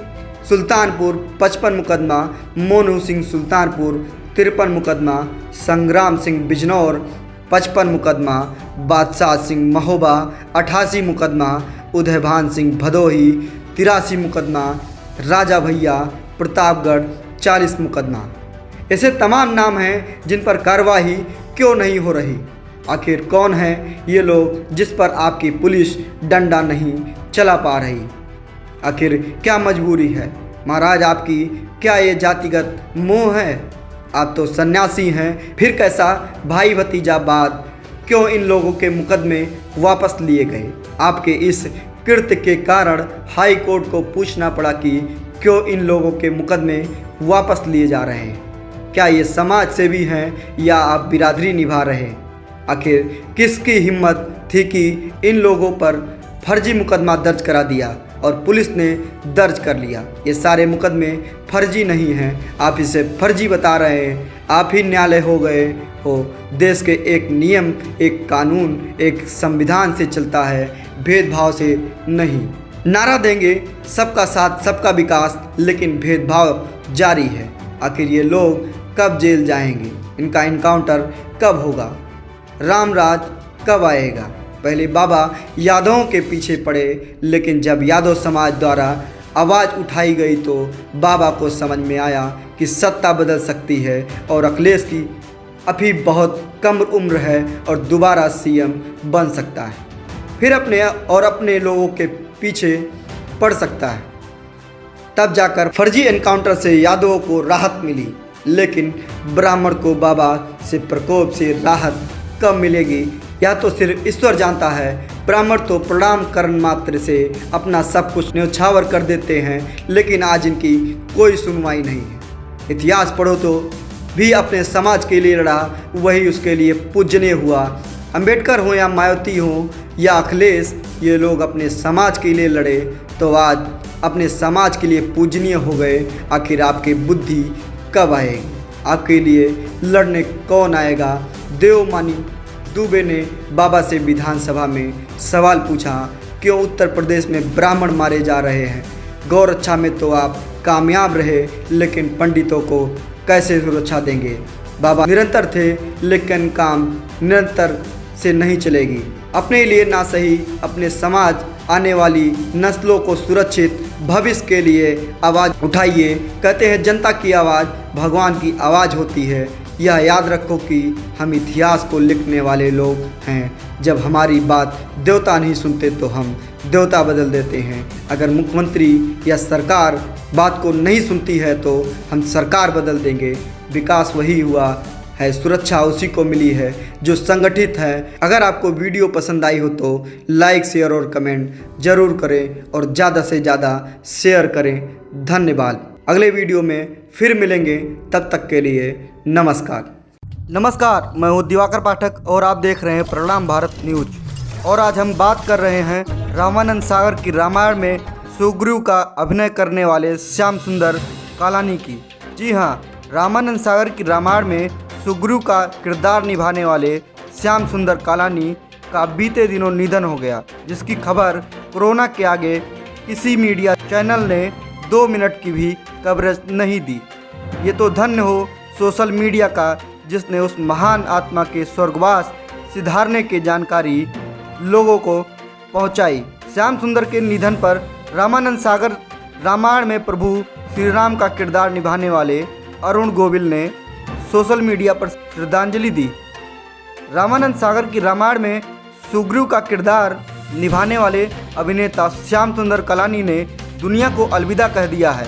सुल्तानपुर 55 मुकदमा, मोनू सिंह सुल्तानपुर 53 मुकदमा, संग्राम सिंह बिजनौर 55 मुकदमा, बादशाह सिंह महोबा 88 मुकदमा, उदयभान सिंह भदोही 83 मुकदमा, राजा भैया प्रतापगढ़ 40 मुकदमा। ऐसे तमाम नाम हैं जिन पर कार्रवाई क्यों नहीं हो रही? आखिर कौन है ये लोग जिस पर आपकी पुलिस डंडा नहीं चला पा रही? आखिर क्या मजबूरी है? महाराज आपकी क्या ये जातिगत मोह है? आप तो सन्यासी हैं, फिर कैसा भाई भतीजावाद? क्यों इन लोगों के मुकदमे वापस लिए गए? आपके इस कृत्य के कारण हाई कोर्ट को पूछना पड़ा कि क्यों इन लोगों के मुकदमे वापस लिए जा रहे हैं। क्या ये समाज सेवी हैं या आप बिरादरी निभा रहे हैं? आखिर किसकी हिम्मत थी कि इन लोगों पर फर्जी मुकदमा दर्ज करा दिया और पुलिस ने दर्ज कर लिया? ये सारे मुकदमे फर्जी नहीं हैं, आप इसे फर्जी बता रहे हैं। आप ही न्यायालय हो गए हो। देश के एक नियम, एक कानून, एक संविधान से चलता है, भेदभाव से नहीं। नारा देंगे सबका साथ सबका विकास, लेकिन भेदभाव जारी है। आखिर ये लोग कब जेल जाएंगे? इनका इनकाउंटर कब होगा? राम राज कब आएगा? पहले बाबा यादवों के पीछे पड़े, लेकिन जब यादव समाज द्वारा आवाज़ उठाई गई तो बाबा को समझ में आया कि सत्ता बदल सकती है और अखिलेश की अभी बहुत कम उम्र है और दोबारा सीएम बन सकता है, फिर अपने लोगों के पीछे पड़ सकता है। तब जाकर फर्जी एनकाउंटर से यादवों को राहत मिली, लेकिन ब्राह्मण को बाबा से प्रकोप से राहत कब मिलेगी या तो सिर्फ ईश्वर जानता है। ब्राह्मण तो प्रणाम करने मात्र से अपना सब कुछ न्यौछावर कर देते हैं, लेकिन आज इनकी कोई सुनवाई नहीं है। इतिहास पढ़ो तो भी अपने समाज के लिए लड़ा, वही उसके लिए पूजनीय हुआ। अंबेडकर हो या मायावती हो या अखिलेश, ये लोग अपने समाज के लिए लड़े तो आज अपने समाज के लिए पूजनीय हो गए। आखिर आपकी बुद्धि कब आएगी? आपके लिए लड़ने कौन आएगा? देवमानी दुबे ने बाबा से विधानसभा में सवाल पूछा, क्यों उत्तर प्रदेश में ब्राह्मण मारे जा रहे हैं? गौरक्षा में तो आप कामयाब रहे, लेकिन पंडितों को कैसे सुरक्षा देंगे? बाबा निरंतर थे, लेकिन काम निरंतर से नहीं चलेगी। अपने लिए ना सही, अपने समाज आने वाली नस्लों को सुरक्षित भविष्य के लिए आवाज़ उठाइए। कहते हैं जनता की आवाज़ भगवान की आवाज़ होती है। यह याद रखो कि हम इतिहास को लिखने वाले लोग हैं। जब हमारी बात देवता नहीं सुनते तो हम देवता बदल देते हैं। अगर मुख्यमंत्री या सरकार बात को नहीं सुनती है तो हम सरकार बदल देंगे। विकास वही हुआ है, सुरक्षा उसी को मिली है जो संगठित है। अगर आपको वीडियो पसंद आई हो तो लाइक, शेयर और कमेंट जरूर करें और ज़्यादा से ज़्यादा शेयर करें। धन्यवाद। अगले वीडियो में फिर मिलेंगे, तब तक के लिए नमस्कार। नमस्कार, मैं हूँ दिवाकर पाठक और आप देख रहे हैं प्रणाम भारत न्यूज। और आज हम बात कर रहे हैं रामानंद सागर की रामायण में सुग्रीव का अभिनय करने वाले श्याम सुंदर कालानी की। जी हाँ, रामानंद सागर की रामायण में सुग्रीव का किरदार निभाने वाले श्याम सुंदर कालानी का बीते दिनों निधन हो गया, जिसकी खबर कोरोना के आगे किसी मीडिया चैनल ने 2 मिनट की भी कवरेज नहीं दी। ये तो धन्य हो सोशल मीडिया का, जिसने उस महान आत्मा के स्वर्गवास सिधारने की जानकारी लोगों को पहुंचाई। श्याम सुंदर के निधन पर रामानंद सागर रामायण में प्रभु श्री राम का किरदार निभाने वाले अरुण गोविल ने सोशल मीडिया पर श्रद्धांजलि दी। रामानंद सागर की रामायण में सुग्रीव का किरदार निभाने वाले अभिनेता श्याम सुंदर कालानी ने दुनिया को अलविदा कह दिया है।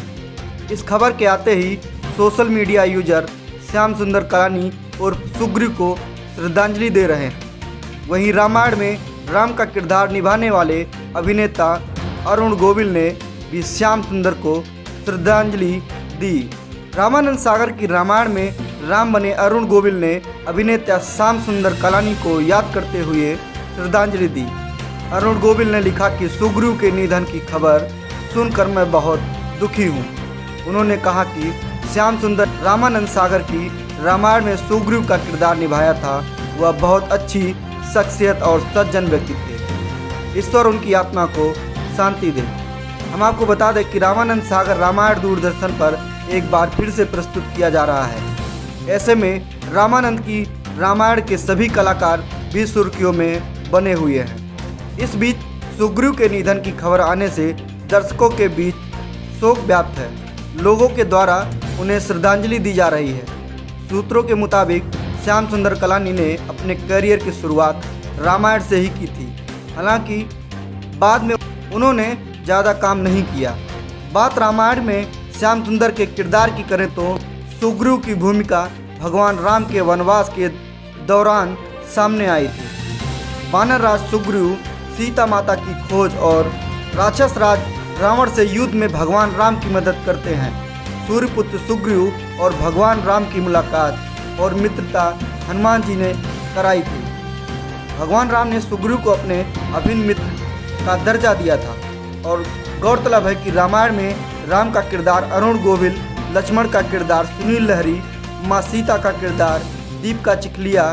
इस खबर के आते ही सोशल मीडिया यूजर श्याम सुंदर कालानी और सुग्रीव को श्रद्धांजलि दे रहे हैं। वहीं रामायण में राम का किरदार निभाने वाले अभिनेता अरुण गोविल ने भी श्याम सुंदर को श्रद्धांजलि दी। रामानंद सागर की रामायण में राम बने अरुण गोविल ने अभिनेता श्याम सुंदर कालानी को याद करते हुए श्रद्धांजलि दी। अरुण गोविल ने लिखा कि सुग्रीव के निधन की खबर सुनकर मैं बहुत दुखी हूँ। उन्होंने कहा कि श्याम सुंदर रामानंद सागर की रामायण में सुग्रीव का किरदार निभाया था। वह बहुत अच्छी शख्सियत और सज्जन व्यक्ति थे। ईश्वर उनकी आत्मा को शांति दे। हम आपको बता दें कि रामानंद सागर रामायण दूरदर्शन पर एक बार फिर से प्रस्तुत किया जा रहा है। ऐसे में रामानंद की रामायण के सभी कलाकार भी सुर्खियों में बने हुए हैं। इस बीच सुग्रीव के निधन की खबर आने से दर्शकों के बीच शोक व्याप्त है। लोगों के द्वारा उन्हें श्रद्धांजलि दी जा रही है। सूत्रों के मुताबिक श्याम सुंदर कालानी ने अपने करियर की शुरुआत रामायण से ही की थी। हालांकि बाद में उन्होंने ज़्यादा काम नहीं किया। बात रामायण में श्याम सुंदर के किरदार की करें तो सुग्रीव की भूमिका भगवान राम के वनवास के दौरान सामने आई थी। वानर राज सुग्रीव सीता माता की खोज और राक्षस राज रावण से युद्ध में भगवान राम की मदद करते हैं। सूर्यपुत्र सुग्रीव और भगवान राम की मुलाकात और मित्रता हनुमान जी ने कराई थी। भगवान राम ने सुग्रीव को अपने अभिन्न मित्र का दर्जा दिया था और गौरतलब है कि रामायण में राम का किरदार अरुण गोविल, लक्ष्मण का किरदार सुनील लहरी, माँ सीता का किरदार दीपिका चिखलिया,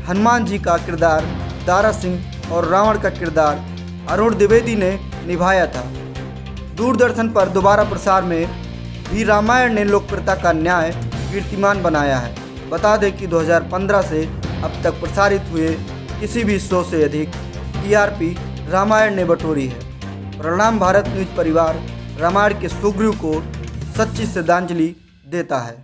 हनुमान जी का किरदार दारा सिंह और रावण का किरदार अरुण द्विवेदी ने निभाया था। दूरदर्शन पर दोबारा प्रसार में भी रामायण ने लोकप्रियता का न्याय कीर्तिमान बनाया है। बता दें कि 2015 से अब तक प्रसारित हुए किसी भी शो से अधिक टीआरपी रामायण ने बटोरी है। प्रणाम भारत न्यूज परिवार रामायण के सुग्रीव को सच्ची श्रद्धांजलि देता है।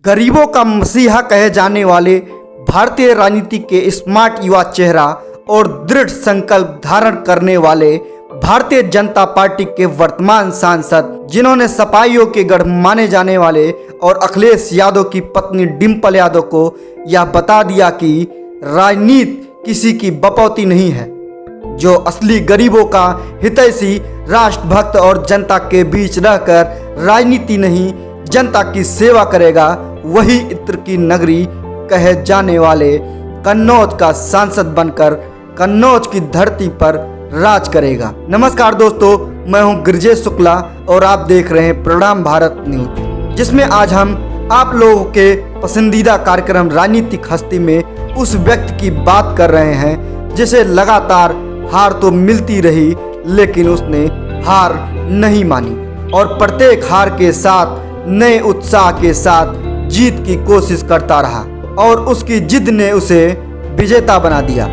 गरीबों का मसीहा कहे जाने वाले भारतीय राजनीति के स्मार्ट युवा चेहरा और दृढ़ संकल्प धारण करने वाले भारतीय जनता पार्टी के वर्तमान सांसद, जिन्होंने सपाइयों के गढ़ माने जाने वाले और अखिलेश यादव की पत्नी डिंपल यादव को यह बता दिया कि राजनीति किसी की बपौती नहीं है। जो असली गरीबों का हितैषी, राष्ट्रभक्त और जनता के बीच रहकर राजनीति नहीं जनता की सेवा करेगा, वही इत्र की नगरी कहे जाने वाले कन्नौज का सांसद बनकर कन्नौज की धरती पर राज करेगा। नमस्कार दोस्तों, मैं हूं गिरिजेश शुक्ला और आप देख रहे हैं प्रणाम भारत न्यूज, जिसमें आज हम आप लोगों के पसंदीदा कार्यक्रम राजनीतिक हस्ती में उस व्यक्ति की बात कर रहे हैं जिसे लगातार हार तो मिलती रही, लेकिन उसने हार नहीं मानी और प्रत्येक हार के साथ नए उत्साह के साथ जीत की कोशिश करता रहा और उसकी जिद ने उसे विजेता बना दिया।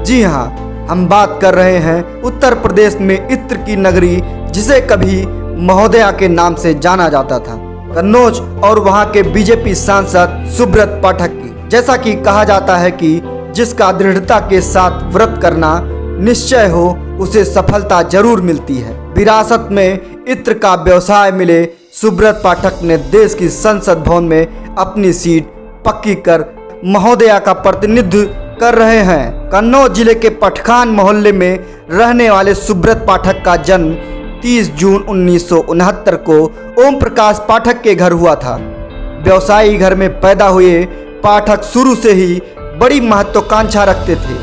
जी हाँ, हम बात कर रहे हैं उत्तर प्रदेश में इत्र की नगरी, जिसे कभी महोदया के नाम से जाना जाता था, कन्नौज, और वहां के बीजेपी सांसद सुब्रत पाठक की। जैसा कि कहा जाता है कि जिसका दृढ़ता के साथ व्रत करना निश्चय हो, उसे सफलता जरूर मिलती है। विरासत में इत्र का व्यवसाय मिले सुब्रत पाठक ने देश की संसद भवन में अपनी सीट पक्की कर महोदया का प्रतिनिधित्व कर रहे हैं। कन्नौज जिले के पटखान मोहल्ले में रहने वाले सुब्रत पाठक का जन्म 30 जून 1969 को ओम प्रकाश पाठक के घर हुआ था। व्यवसायी घर में पैदा हुए पाठक शुरू से ही बड़ी महत्वाकांक्षा रखते थे।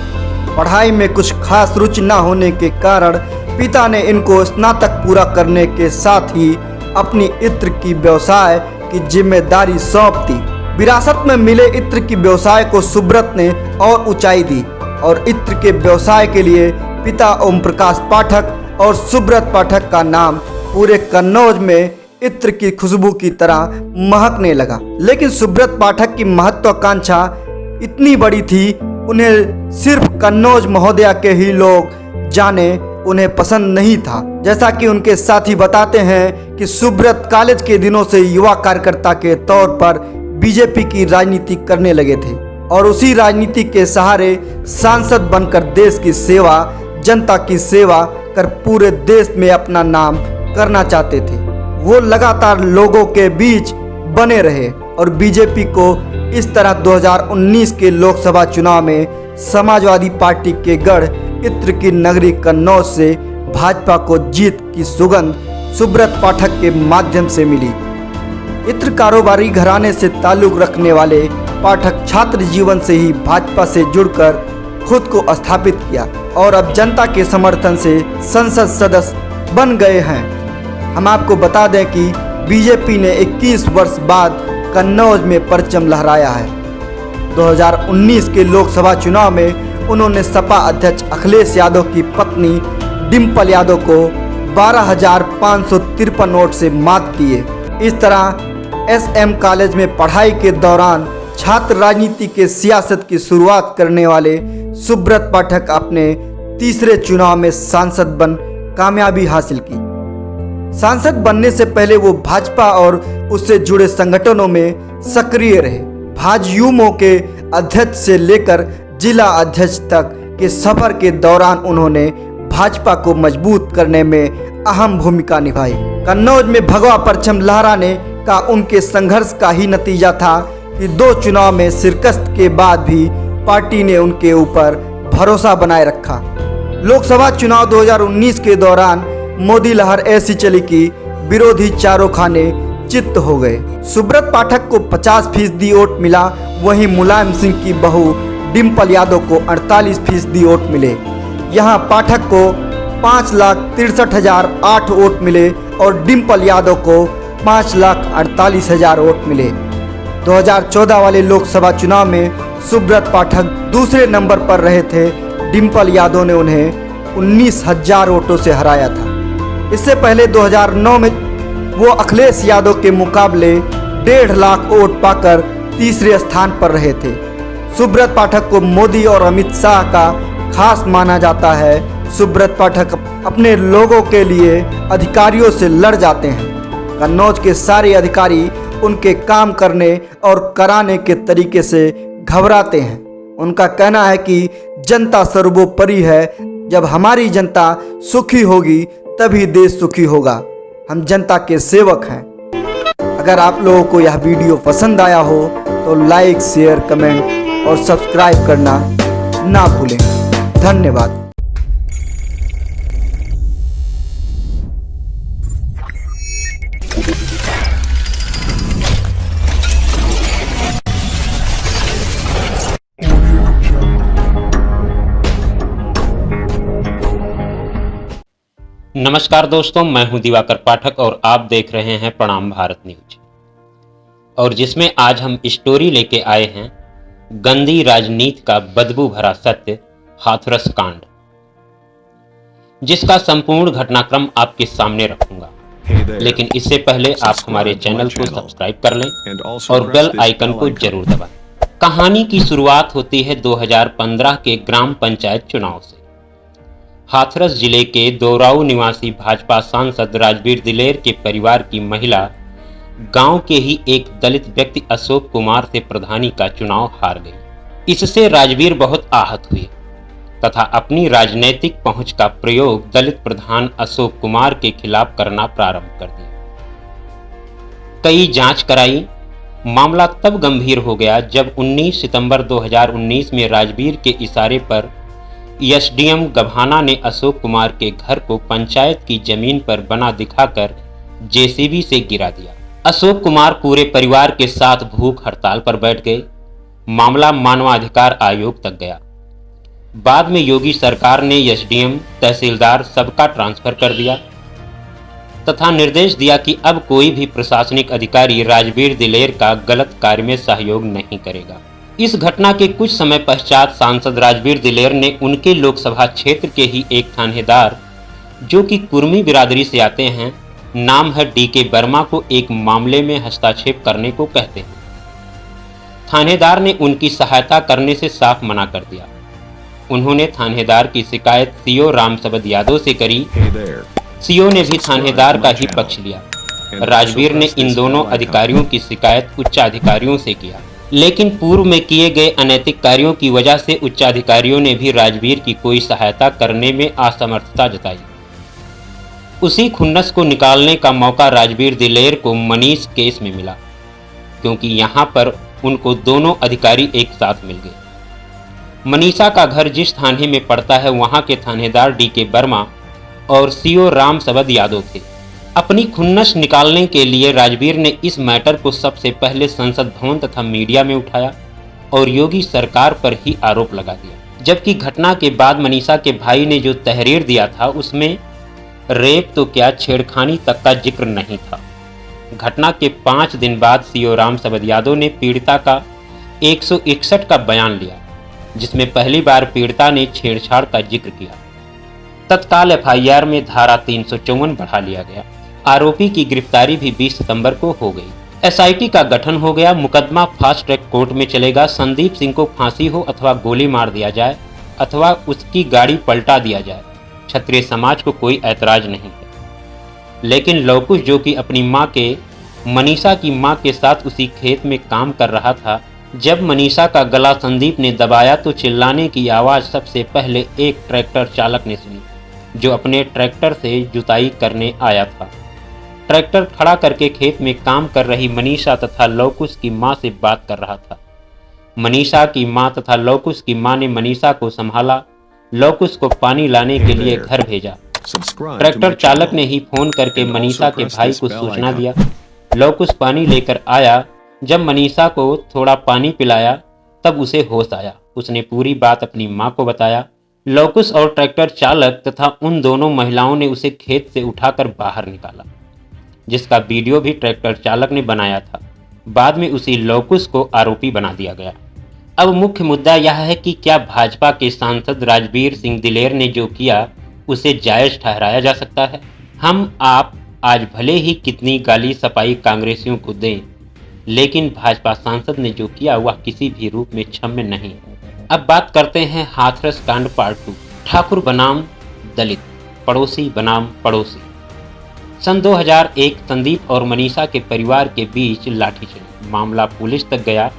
पढ़ाई में कुछ खास रुचि न होने के कारण पिता ने इनको स्नातक पूरा करने के साथ ही अपनी इत्र की व्यवसाय की जिम्मेदारी सौंप दी। विरासत में मिले इत्र की व्यवसाय को सुब्रत ने और ऊंचाई दी और इत्र के व्यवसाय के लिए पिता ओम प्रकाश पाठक और सुब्रत पाठक का नाम पूरे कन्नौज में इत्र की खुशबू की तरह महकने लगा। लेकिन सुब्रत पाठक की महत्वाकांक्षा इतनी बड़ी थी, उन्हें सिर्फ कन्नौज महोदया के ही लोग जाने उन्हें पसंद नहीं था। जैसा कि उनके साथी बताते हैं कि सुब्रत कॉलेज के दिनों से युवा कार्यकर्ता के तौर पर बीजेपी की राजनीति करने लगे थे और उसी राजनीति के सहारे सांसद बनकर देश की सेवा, जनता की सेवा कर पूरे देश में अपना नाम करना चाहते थे। वो लगातार लोगों के बीच बने रहे और बीजेपी को इस तरह 2019 के लोकसभा चुनाव में समाजवादी पार्टी के गढ़ इत्र की नगरी कन्नौज से भाजपा को जीत की सुगंध सुब्रत पाठक के माध्यम से मिली। इत्र कारोबारी घराने से ताल्लुक रखने वाले पाठक छात्र जीवन से ही भाजपा से जुड़कर खुद को स्थापित किया और अब जनता के समर्थन से संसद सदस्य बन गए हैं। हम आपको बता दें कि बीजेपी ने 21 वर्ष बाद कन्नौज में परचम लहराया है। 2019 के लोकसभा चुनाव में उन्होंने सपा अध्यक्ष अखिलेश यादव की पत्नी डिंपल यादव को 12,553 वोट से मात दिए। इस तरह SM कॉलेज में पढ़ाई के दौरान छात्र राजनीति के सियासत की शुरुआत करने वाले सुब्रत पाठक अपने तीसरे चुनाव में सांसद बन कामयाबी हासिल की। सांसद बनने से पहले वो भाजपा और उससे जुड़े संगठनों में सक्रिय रहे। भाजयुमो के अध्यक्ष से लेकर जिला अध्यक्ष तक के सफर के दौरान उन्होंने भाजपा को मजबूत करने में अहम भूमिका निभाई। कन्नौज में भगवा परचम लहराने का उनके संघर्ष का ही नतीजा था कि 2 चुनाव में शिकस्त के बाद भी पार्टी ने उनके ऊपर भरोसा बनाए रखा। लोकसभा चुनाव 2019 के दौरान मोदी लहर ऐसी चली कि विरोधी चारों खाने चित्त हो गए। सुब्रत पाठक को 50% वोट मिला, वहीं मुलायम सिंह की बहू डिम्पल यादव को 48% वोट मिले। यहाँ पाठक को 5,63,008 वोट मिले और डिम्पल यादव को 5,48,000 वोट मिले। 2014 वाले लोकसभा चुनाव में सुब्रत पाठक दूसरे नंबर पर रहे थे। डिम्पल यादव ने उन्हें 19,000 वोटों से हराया था। इससे पहले 2009 में वो अखिलेश यादव के मुकाबले 1.5 लाख वोट पाकर तीसरे स्थान पर रहे थे। सुब्रत पाठक को मोदी और अमित शाह का खास माना जाता है। सुब्रत पाठक अपने लोगों के लिए अधिकारियों से लड़ जाते हैं। कन्नौज के सारे अधिकारी उनके काम करने और कराने के तरीके से घबराते हैं। उनका कहना है कि जनता सर्वोपरि है, जब हमारी जनता सुखी होगी तभी देश सुखी होगा। हम जनता के सेवक हैं। अगर आप लोगों को यह वीडियो पसंद आया हो तो लाइक, शेयर, कमेंट और सब्सक्राइब करना ना भूलें। धन्यवाद। नमस्कार दोस्तों, मैं हूं दिवाकर पाठक और आप देख रहे हैं प्रणाम भारत न्यूज, और जिसमें आज हम स्टोरी लेके आए हैं गंदी राजनीति का बदबू भरा सत्य, हाथरस कांड, जिसका संपूर्ण घटनाक्रम आपके सामने रखूंगा। लेकिन इससे पहले आप हमारे चैनल को सब्सक्राइब कर लें और बेल आइकन को जरूर दबाएं। कहानी की शुरुआत होती है 2015 के ग्राम पंचायत चुनाव से। हाथरस जिले के दोराऊ निवासी भाजपा सांसद राजवीर दिलेर के परिवार की महिला गांव के ही एक दलित व्यक्ति अशोक कुमार से प्रधानी का चुनाव हार गई। इससे राजवीर बहुत आहत हुए तथा अपनी राजनीतिक पहुंच का प्रयोग दलित प्रधान अशोक कुमार के खिलाफ करना प्रारंभ कर दिया। कई जांच कराई। मामला तब गंभीर हो गया जब 19 सितंबर 2019 में राजवीर के इशारे पर एसडीएम गभाना ने अशोक कुमार के घर को पंचायत की जमीन पर बना दिखाकर जेसीबी से गिरा दिया। अशोक कुमार पूरे परिवार के साथ भूख हड़ताल पर बैठ गए। मामला मानवाधिकार आयोग तक गया। बाद में योगी सरकार ने एसडीएम, तहसीलदार सबका ट्रांसफर कर दिया तथा निर्देश दिया कि अब कोई भी प्रशासनिक अधिकारी राजवीर दिलेर का गलत कार्य में सहयोग नहीं करेगा। इस घटना के कुछ समय पश्चात सांसद राजवीर दिलेर ने उनके लोकसभा क्षेत्र के ही एक थानेदार, जो कि कुर्मी बिरादरी से आते हैं, नाम है डीके वर्मा, को एक मामले में हस्तक्षेप करने को कहते हैं। थानेदार ने उनकी सहायता करने से साफ मना कर दिया। उन्होंने थानेदार की शिकायत सीओ रामसबद यादव से करी। सीओ ने भी थानेदार का ही पक्ष लिया। राजवीर ने इन दोनों अधिकारियों की शिकायत उच्चाधिकारियों से किया, लेकिन पूर्व में किए गए अनैतिक कार्यों की वजह से उच्चाधिकारियों ने भी राजवीर की कोई सहायता करने में असमर्थता जताई। उसी खुन्नस को निकालने का मौका राजवीर दिलेर को मनीष केस में मिला, क्योंकि यहाँ पर उनको दोनों अधिकारी एक साथ मिल गए। मनीषा का घर जिस थाने में पड़ता है, वहाँ के थानेदार डीके वर्मा और सीओ रामसबद यादव थे। अपनी खुन्नस निकालने के लिए राजवीर ने इस मैटर को सबसे पहले संसद भवन तथा मीडिया में उठाया और योगी सरकार पर ही आरोप लगा दिया। जबकि घटना के बाद मनीषा के भाई ने जो तहरीर दिया था, उसमें रेप तो क्या, छेड़खानी तक का जिक्र नहीं था। घटना के 5 दिन बाद सीओ रामसबद यादव ने पीड़िता का 161 का बयान लिया, जिसमें पहली बार पीड़िता ने छेड़छाड़ का जिक्र किया। तत्काल एफआईआर में धारा 354 बढ़ा लिया गया। आरोपी की गिरफ्तारी भी 20 सितंबर को हो गई। एसआईटी का गठन हो गया। मुकदमा फास्ट ट्रैक कोर्ट में चलेगा। संदीप सिंह को फांसी हो अथवा गोली मार दिया जाए अथवा उसकी गाड़ी पलटा दिया जाए, क्षत्रिय समाज को कोई ऐतराज नहीं है। लेकिन लवकुश, जो कि अपनी मां के, मनीषा की मां के साथ उसी खेत में काम कर रहा था, जब मनीषा का गला संदीप ने दबाया तो चिल्लाने की आवाज़ सबसे पहले एक ट्रैक्टर चालक ने सुनी। जो अपने ट्रैक्टर से जुताई करने आया था। ट्रैक्टर खड़ा करके खेत में काम कर रही मनीषा तथा लवकुश की मां से बात कर रहा था। मनीषा की मां तथा लवकुश की मां ने मनीषा को संभाला, लवकुश को पानी लाने के लिए घर भेजा। ट्रैक्टर चालक ने ही फोन करके मनीषा के भाई को सूचना दिया। लवकुश पानी लेकर आया। जब मनीषा को थोड़ा पानी पिलाया तब उसे होश आया। उसने पूरी बात अपनी मां को बताया। लवकुश और ट्रैक्टर चालक तथा उन दोनों महिलाओं ने उसे खेत से उठाकर बाहर निकाला, जिसका वीडियो भी ट्रैक्टर चालक ने बनाया था। बाद में उसी लवकुश को आरोपी बना दिया गया। अब मुख्य मुद्दा यह है कि क्या भाजपा के सांसद राजवीर सिंह दिलेर ने जो किया उसे जायज ठहराया जा सकता है? हम आप आज भले ही कितनी गाली सपाई कांग्रेसियों को दें, लेकिन भाजपा सांसद ने जो किया वह किसी भी रूप में क्षम्य नहीं। अब बात करते हैं हाथरस कांड पार्ट 2। ठाकुर बनाम दलित, पड़ोसी बनाम पड़ोसी। सन 2001 संदीप और मनीषा के परिवार के बीच लाठी चली। मामला पुलिस तक गया।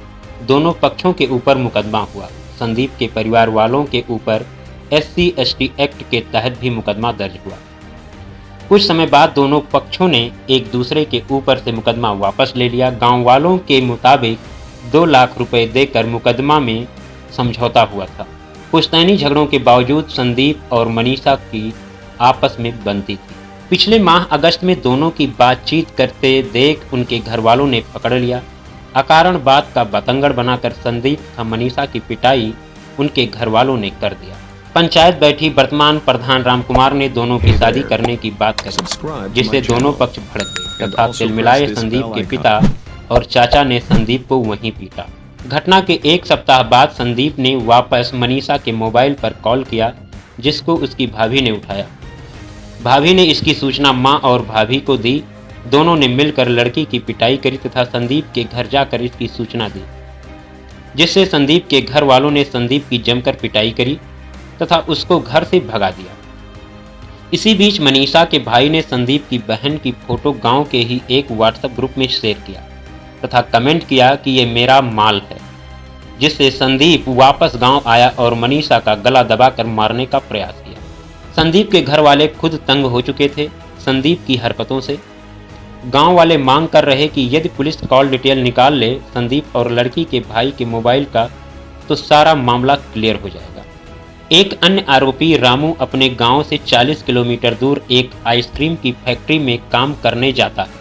दोनों पक्षों के ऊपर मुकदमा हुआ। संदीप के परिवार वालों के ऊपर SC/ST एक्ट के तहत भी मुकदमा दर्ज हुआ। कुछ समय बाद दोनों पक्षों ने एक दूसरे के ऊपर से मुकदमा वापस ले लिया। गांव वालों के मुताबिक 2 लाख रुपए देकर मुकदमा में समझौता हुआ था। पुश्तैनी झगड़ों के बावजूद संदीप और मनीषा की आपस में बनती थी। पिछले माह अगस्त में दोनों की बातचीत करते देख उनके घर वालों ने पकड़ लिया। अकारण बात का बतंगड़ बनाकर संदीप तथा मनीषा की पिटाई उनके घर वालों ने कर दिया। पंचायत बैठी। वर्तमान प्रधान रामकुमार ने दोनों की शादी करने की बात कही, जिससे दोनों पक्ष भड़क गए तथा तिलमिलाए संदीप के पिता और चाचा ने संदीप को वहीं पीटा। घटना के 1 सप्ताह बाद संदीप ने वापस मनीषा के मोबाइल पर कॉल किया, जिसको उसकी भाभी ने उठाया। भाभी ने इसकी सूचना मां और भाभी को दी। दोनों ने मिलकर लड़की की पिटाई करी तथा संदीप के घर जाकर इसकी सूचना दी, जिससे संदीप के घर वालों ने संदीप की जमकर पिटाई करी तथा उसको घर से भगा दिया। इसी बीच मनीषा के भाई ने संदीप की बहन की फोटो गांव के ही एक व्हाट्सएप ग्रुप में शेयर किया तथा कमेंट किया कि ये मेरा माल है, जिससे संदीप वापस गांव आया और मनीषा का गला दबाकर मारने का प्रयास किया। संदीप के घर वाले खुद तंग हो चुके थे संदीप की हरकतों से। गांव वाले मांग कर रहे कि यदि पुलिस कॉल डिटेल निकाल ले संदीप और लड़की के भाई के मोबाइल का तो सारा मामला क्लियर हो जाएगा। एक अन्य आरोपी रामू अपने गांव से 40 किलोमीटर दूर एक आइसक्रीम की फैक्ट्री में काम करने जाता है,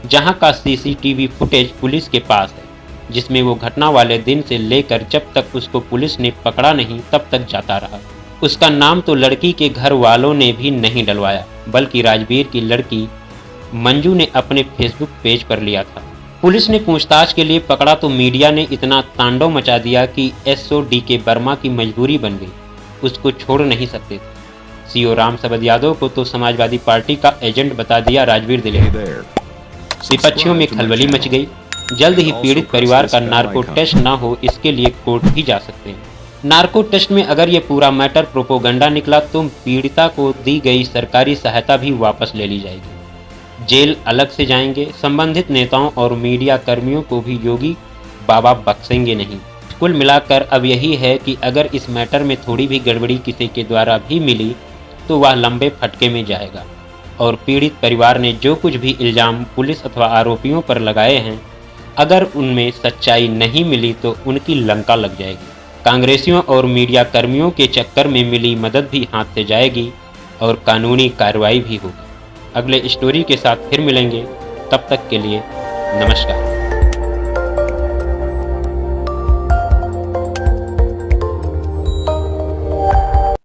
जहां का CCTV फुटेज पुलिस के पास है, जिसमें वो घटना वाले दिन से लेकर जब तक उसको पुलिस ने पकड़ा नहीं तब तक जाता रहा। उसका नाम तो लड़की के घर वालों ने भी नहीं डलवाया, बल्कि राजवीर की लड़की मंजू ने अपने फेसबुक पेज पर लिया था। पुलिस ने पूछताछ के लिए पकड़ा तो मीडिया ने इतना तांडव मचा दिया कि SO DK वर्मा की मजबूरी बन गई, उसको छोड़ नहीं सकते थे। CO राम सबद यादव को तो समाजवादी पार्टी का एजेंट बता दिया राजवीर दिलेर। विपक्षियों में खलबली मच गई। जल्द ही पीड़ित परिवार का नार्को टेस्ट न हो, इसके लिए कोर्ट भी जा सकते हैं। नार्को टेस्ट में अगर ये पूरा मैटर प्रोपोगंडा निकला तो पीड़िता को दी गई सरकारी सहायता भी वापस ले ली जाएगी। जेल अलग से जाएंगे। संबंधित नेताओं और मीडिया कर्मियों को भी योगी बाबा बख्शेंगे नहीं। कुल मिलाकर अब यही है कि अगर इस मैटर में थोड़ी भी गड़बड़ी किसी के द्वारा भी मिली तो वह लंबे फटके में जाएगा और पीड़ित परिवार ने जो कुछ भी इल्ज़ाम पुलिस अथवा आरोपियों पर लगाए हैं, अगर उनमें सच्चाई नहीं मिली तो उनकी लंका लग जाएगी। कांग्रेसियों और मीडिया कर्मियों के चक्कर में मिली मदद भी हाथ से जाएगी और कानूनी कार्रवाई भी होगी। अगले स्टोरी के साथ फिर मिलेंगे, तब तक के लिए नमस्कार।